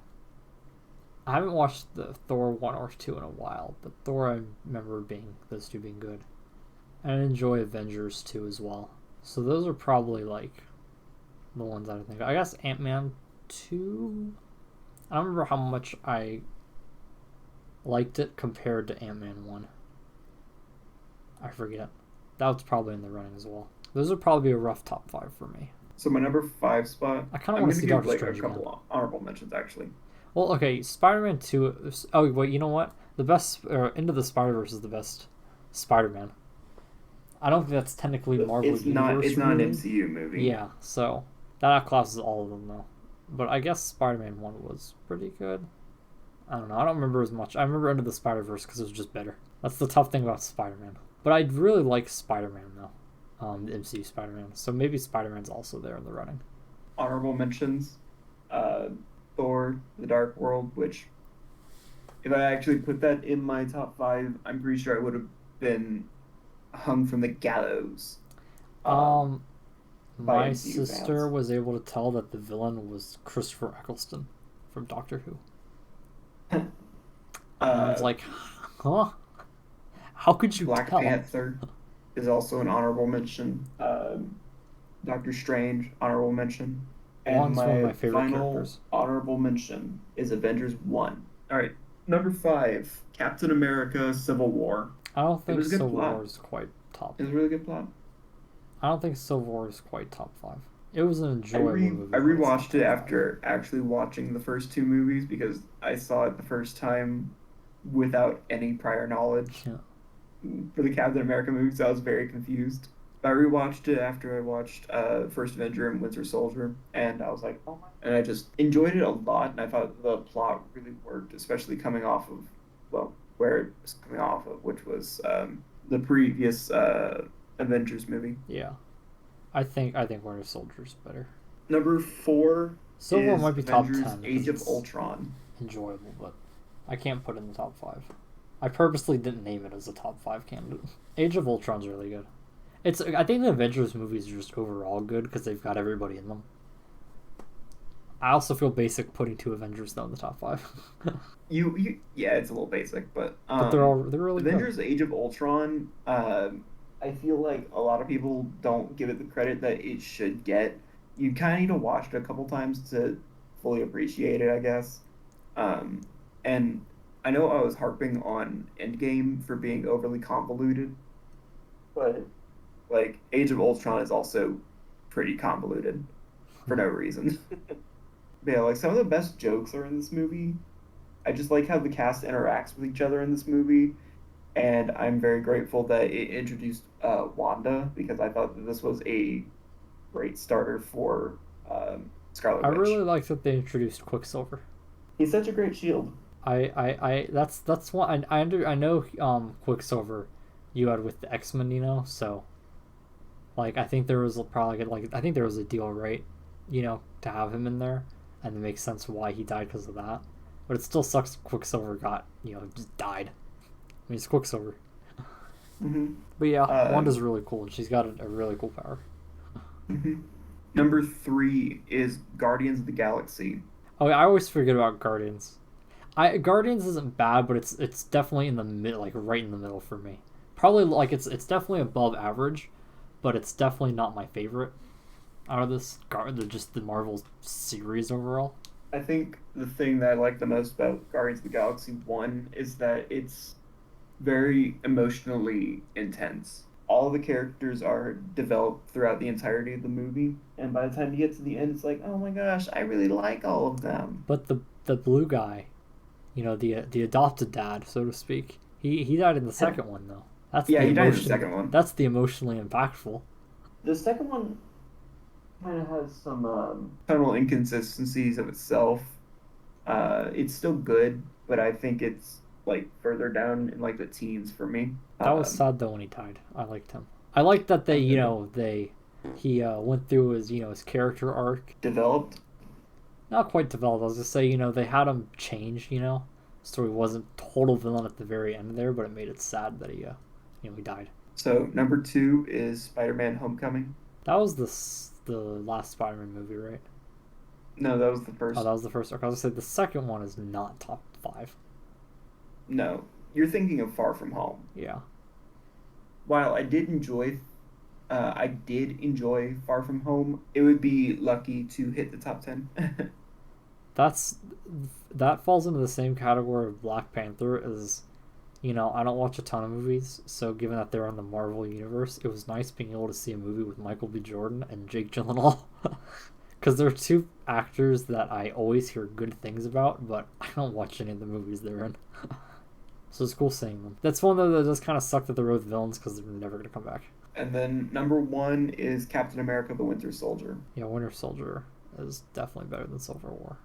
I haven't watched the Thor 1 or 2 in a while, but Thor I remember those 2 being good. And I enjoy Avengers 2 as well. So those are probably like the ones I think of. I guess Ant-Man 2. I don't remember how much I liked it compared to Ant-Man 1. I forget. That was probably in the running as well. Those would probably be a rough top 5 for me. So my number 5 spot. I kind of want to see Doctor Strange a couple honorable mentions actually. Well, okay, Spider-Man 2. Oh wait, you know what? The best Into the Spider-Verse is the best Spider-Man. I don't think that's technically Marvel Universe. It's not an MCU movie. Yeah, so that outclasses all of them though. But I guess Spider-Man 1 was pretty good. I don't know. I don't remember as much. I remember Into the Spider-Verse because it was just better. That's the tough thing about Spider-Man. But I'd really like Spider-Man though. The MCU Spider-Man. So maybe Spider-Man's also there in the running. Honorable mentions. Thor: The Dark World, which if I actually put that in my top 5, I'm pretty sure I would have been hung from the gallows. My sister was able to tell that the villain was Christopher Eccleston from Doctor Who. I was like, huh? How could you Black tell? Panther is also an honorable mention. Doctor Strange, honorable mention. And One of my favorite final characters. honorable mention is Avengers 1. All right, number 5, Captain America: Civil War. I don't think Civil plot. War is quite top. It was a really good plot. I don't think Civil War is quite top 5. It was an enjoyable movie. I rewatched it after actually watching the first 2 movies because I saw it the first time without any prior knowledge for the Captain America movie, so I was very confused. I rewatched it after I watched First Avenger and Winter Soldier, and I was like, oh my. And I just enjoyed it a lot, and I thought the plot really worked, especially coming off of, well, where it was coming off of, which was the previous Avengers movie. Yeah. I think Winter Soldier's better. Number 4 Civil War is might be top Avengers 10 because Age of it's Ultron. enjoyable, but I can't put it in the top 5. I purposely didn't name it as a top 5 candidate. Age of Ultron's really good. I think the Avengers movies are just overall good because they've got everybody in them. I also feel basic putting 2 Avengers though in the top 5. Yeah, it's a little basic, but But they're really Avengers good. Age of Ultron, I feel like a lot of people don't give it the credit that it should get. You kind of need to watch it a couple times to fully appreciate it, I guess. Um, and I know I was harping on Endgame for being overly convoluted, but like Age of Ultron is also pretty convoluted for no reason. But yeah, like some of the best jokes are in this movie. I just like how the cast interacts with each other in this movie, and I'm very grateful that it introduced Wanda because I thought that this was a great starter for Scarlet I really Witch. like that they introduced Quicksilver. He's such a great shield. That's one I know Quicksilver you had with the X-Men, so like I think there was probably like I think there was a deal, right? To have him in there, and it makes sense why he died because of that. But it still sucks Quicksilver got, just died. I mean, it's Quicksilver. Hmm. But yeah, Um, Wanda's really cool, and she's got a really cool power. mhm. Number 3 is Guardians of the Galaxy. Oh, I always forget about Guardians. Guardians isn't bad, but it's definitely in the mid, like right in the middle for me. Probably like it's definitely above average, but it's definitely not my favorite out of just the Marvel series overall. I think the thing that I like the most about Guardians of the Galaxy 1 is that it's very emotionally intense. All the characters are developed throughout the entirety of the movie, and by the time you get to the end, it's like, oh my gosh, I really like all of them. But the blue guy, the adopted dad, so to speak, he died in the second one though. That's Yeah, the he died in the emotion. second one. That's the emotionally impactful. The second one kind of has some tonal inconsistencies of itself. It's still good, but I think it's like further down in like the teens for me. That was sad though when he died. I liked him. I liked that they, And then he went through his, his character arc. developed. Not quite developed. I was just say, they had him change, so he wasn't total villain at the very end there, but it made it sad that he died. So number 2 is Spider-Man: Homecoming. That was the last Spider-Man movie, right? No, that was the Oh, first. that was the first arc. I was gonna say the second one is not top 5. No, you're thinking of Far From Home. Yeah, While I did enjoy Far From Home, it would be lucky to hit the top 10. that's that falls into the same category of Black Panther as I don't watch a ton of movies, so given that they're in the Marvel universe, it was nice being able to see a movie with Michael B. Jordan and Jake Gyllenhaal. Because they're two actors that I always hear good things about, but I don't watch any of the movies they're in. So it's cool seeing them. That's one that does kind of suck that they're both villains because they're never going to come back. And then number 1 is Captain America: The Winter Soldier. Yeah, Winter Soldier is definitely better than Civil War.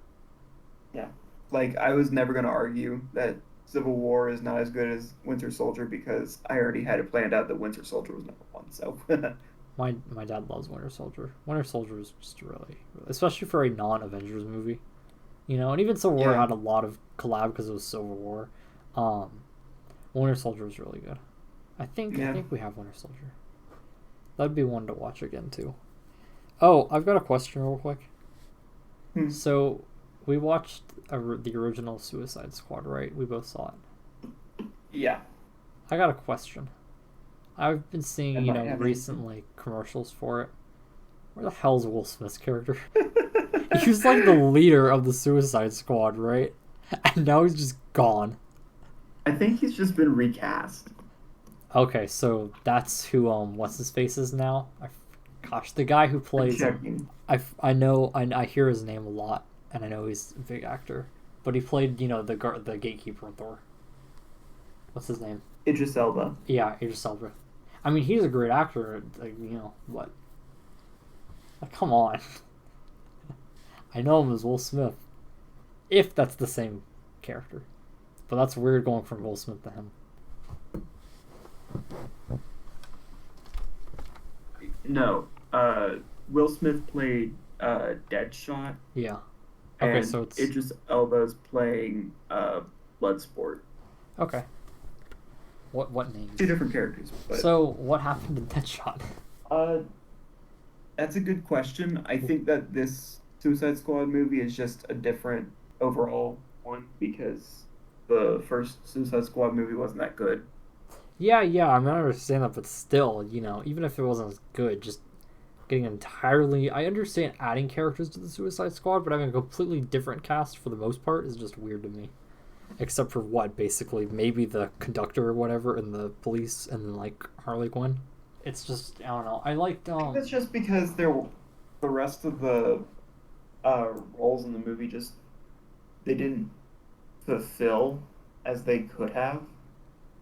Yeah. Like, I was never going to argue that Civil War is not as good as Winter Soldier because I already had it planned out that Winter Soldier was number 1. So, My dad loves Winter Soldier. Winter Soldier is just really, especially for a non-Avengers movie. And even Civil War yeah. had a lot of collab because it was Civil War. Winter Soldier was really good. I think we have Winter Soldier. That'd be one to watch again too. Oh, I've got a question real quick. Hmm. So, we watched the original Suicide Squad, right? We both saw it. Yeah. I got a question. I've been seeing, I might have recently commercials for it. Where the hell's Will Smith's character? He was like the leader of the Suicide Squad, right? And now he's just gone. I think he's just been recast. Okay, so that's who what's his face is now. Gosh, the guy who plays him. I know I hear his name a lot, and I know he's a big actor. But he played the gatekeeper in Thor. What's his name? Idris Elba. Yeah, Idris Elba. I mean, he's a great actor. Like, what? Like, come on. I know him as Will Smith. If that's the same character. But that's weird going from Will Smith to him. No. Will Smith played Deadshot, Yeah. Okay, and so it's Idris Elba's playing Bloodsport. okay. What Two names? different characters, but So what happened to Deadshot? uh, that's a good question. I think that this Suicide Squad movie is just a different overall one because the first Suicide Squad movie wasn't that good. Yeah, I mean, I understand that, but still, even if it wasn't as good, just getting entirely. I understand adding characters to the Suicide Squad, but having a completely different cast for the most part is just weird to me. Except for what, basically, maybe the conductor or whatever, and the police, and then like Harley Quinn. It's just I don't know. I liked I think that's just because the rest of the roles in the movie just they didn't fulfill as they could have.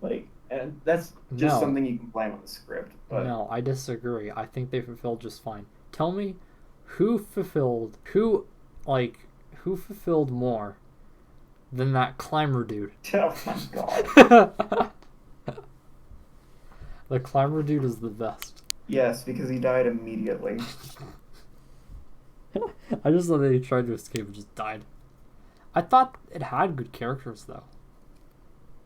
Like, and that's just no, something you can blame on the script. But no, I disagree. I think they fulfilled just fine. Tell me, who fulfilled more than that climber dude? oh my god, The climber dude is the best. yes, because he died immediately. I just thought that he tried to escape and just died. I thought it had good characters though.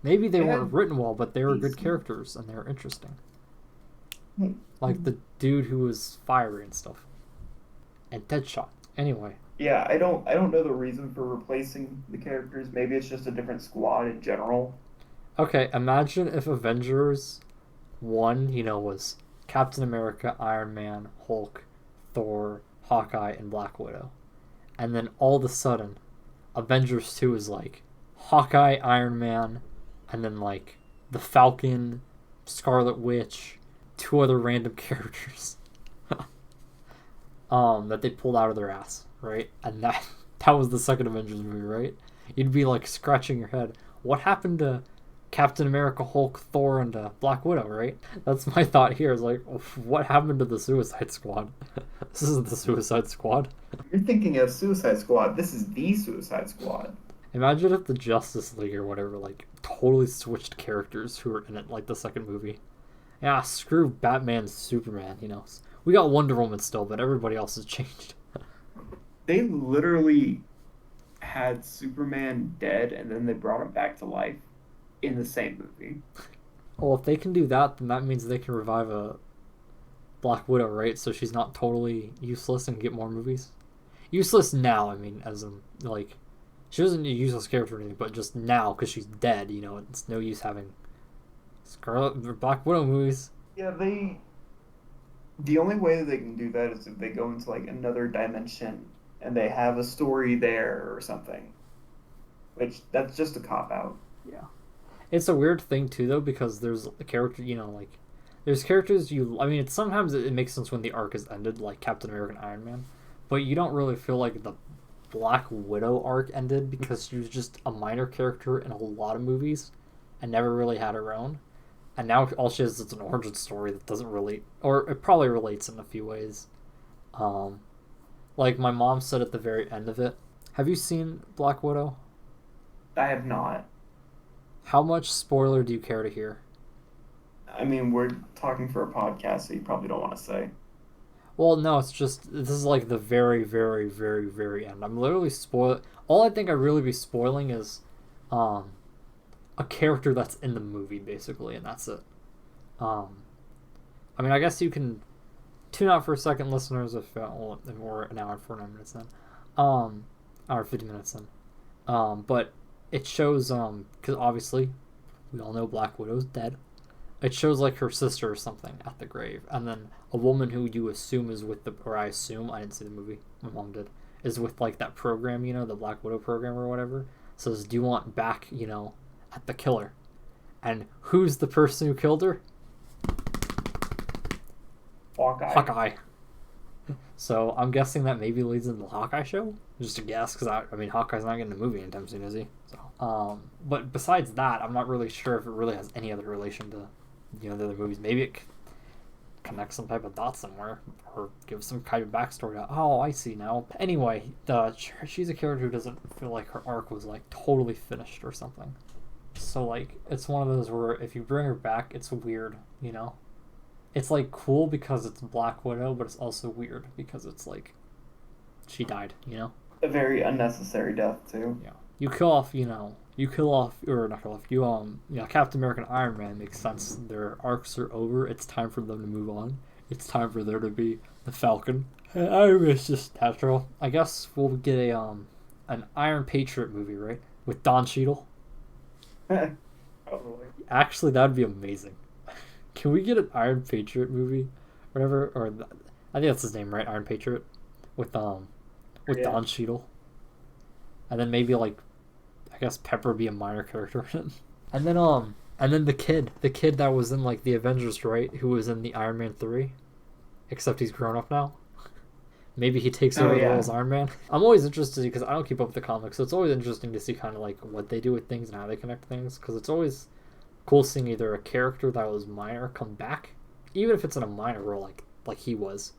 Maybe they It weren't had written well, but they were good decent- characters and they were interesting. Hmm. Like the dude who was fiery and stuff. And Deadshot. Anyway. Yeah, I don't know the reason for replacing the characters. Maybe it's just a different squad in general. Okay, imagine if Avengers 1, was Captain America, Iron Man, Hulk, Thor, Hawkeye, and Black Widow. And then all of a sudden, Avengers 2 is like Hawkeye, Iron Man, and then like the Falcon, Scarlet Witch, two other random characters that they pulled out of their ass, right? And that was the second Avengers movie, right? You'd be like scratching your head. What happened to Captain America, Hulk, Thor, and Black Widow, right? That's my thought here. Is like, what happened to the Suicide Squad? This isn't the Suicide Squad. You're thinking of Suicide Squad. This is the Suicide Squad. Imagine if the Justice League or whatever, like, totally switched characters who were in it, like the second movie. Yeah, screw Batman, Superman. We got Wonder Woman still, but everybody else has changed. They literally had Superman dead and then they brought him back to life in the same movie. Well, if they can do that, then that means they can revive a Black Widow, right? So she's not totally useless and get more movies. Useless now, I mean, as in, like, she wasn't a useless character or anything, but just now, because she's dead, it's no use having Scarlet or Black Widow movies. Yeah, the only way that they can do that is if they go into like another dimension and they have a story there or something. Which that's just a cop out. Yeah. It's a weird thing, too, though, because there's a character, like, there's characters I mean, sometimes it makes sense when the arc is ended, like Captain America and Iron Man, but you don't really feel like the Black Widow arc ended because she was just a minor character in a lot of movies and never really had her own. And now all she has is an origin story that doesn't really, or it probably relates in a few ways. Like my mom said at the very end of it. Have you seen Black Widow? I have not. How much spoiler do you care to hear? I mean, we're talking for a podcast, so you probably don't want to say. Well, no, it's just this is like the very, very, very, very end. I'm literally spoil. All I think I really be spoiling is, a character that's in the movie basically, and that's it. I mean, I guess you can tune out for a second, listeners, if we're an hour and 49 minutes in, hour 50 minutes in. But it shows because obviously we all know Black Widow's dead. It shows like her sister or something at the grave, and then a woman who you assume is with I didn't see the movie, my mom did, is with like that program, the Black Widow program or whatever, says, do you want back, at the killer? And who's the person who killed her? Hawkeye. So I'm guessing that maybe leads into the Hawkeye show. Just a guess, because I mean Hawkeye's not getting a movie anytime soon, is he? So, but besides that, I'm not really sure if it really has any other relation to, the other movies. Maybe it connects some type of dot somewhere, or gives some kind of backstory. Oh, I see now. Anyway, she's a character who doesn't feel like her arc was like totally finished or something. So like, it's one of those where if you bring her back, it's weird, it's like cool because it's Black Widow, but it's also weird because it's like she died, you know? A very unnecessary death too. Yeah. You kill off, or not kill off, Captain America and Iron Man makes sense. Their arcs are over. It's time for them to move on. It's time for there to be the Falcon. And Iron Man's just natural. I guess we'll get an Iron Patriot movie, right? With Don Cheadle. Probably. Actually, that would be amazing. Can we get an Iron Patriot movie? Whatever, I think that's his name, right? Iron Patriot. With Yeah. Don Cheadle. And then maybe like I guess Pepper be a minor character in it. And then the kid that was in like the Avengers, right? Who was in the Iron Man 3. Except he's grown up now. Maybe he takes over the role as Iron Man. I'm always interested because I don't keep up with the comics, so it's always interesting to see kind of like what they do with things and how they connect things. Because it's always cool seeing either a character that was minor come back, even if it's in a minor role like he was,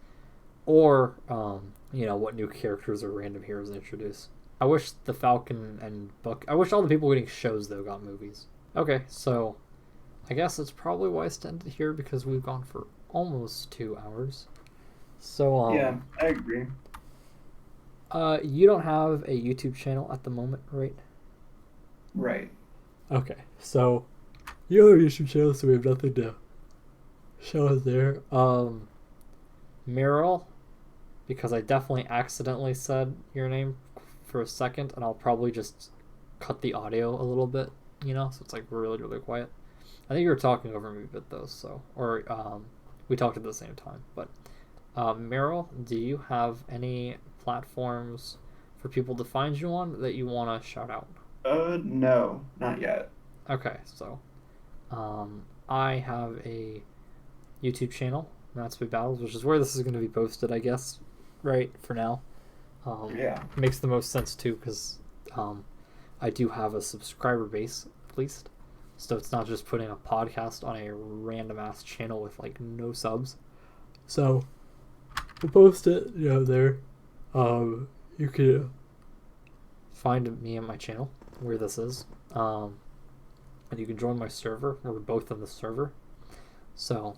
or what new characters or random heroes they introduce. I wish the Falcon and Buck. I wish all the people getting shows though got movies. Okay, so I guess it's probably wise to end it here because we've gone for almost 2 hours. So yeah, I agree. You don't have a YouTube channel at the moment, right? Right. Okay, so you have a YouTube channel, so we have nothing to show us there. Marill, because I definitely accidentally said your name for a second, and I'll probably just cut the audio a little bit, so it's like really, really quiet. I think you were talking over me a bit though, or we talked at the same time, but Marill, do you have any platforms for people to find you on that you want to shout out? No, not yet. Okay, so I have a YouTube channel, Not Spit Battles, which is where this is going to be posted, I guess, right, for now. Yeah. Makes the most sense, too, because I do have a subscriber base, at least. So it's not just putting a podcast on a random-ass channel with, like, no subs. So we'll post it, there. You can find me on my channel, where this is. And you can join my server. We're both in the server. So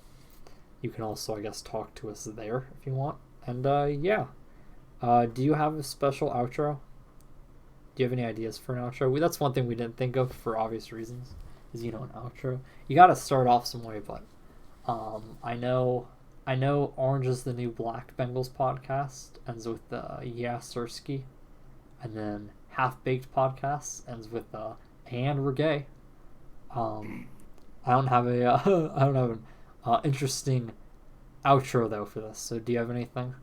you can also, I guess, talk to us there if you want. And, yeah. Do you have a special outro? Do you have any ideas for an outro? That's one thing we didn't think of for obvious reasons. Is, an outro. You gotta start off some way, but I know Orange is the New Black Bengals podcast ends with Yeah Sirski, and then Half Baked podcast ends with and we're gay. I don't have an interesting outro though for this. So do you have anything?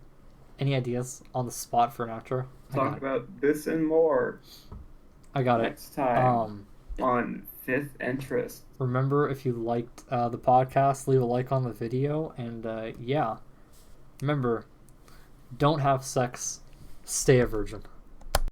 Any ideas on the spot for an outro? Talk about this and more. I got next time on Fifth Interest. Remember, if you liked the podcast, leave a like on the video, and yeah, remember, don't have sex, stay a virgin.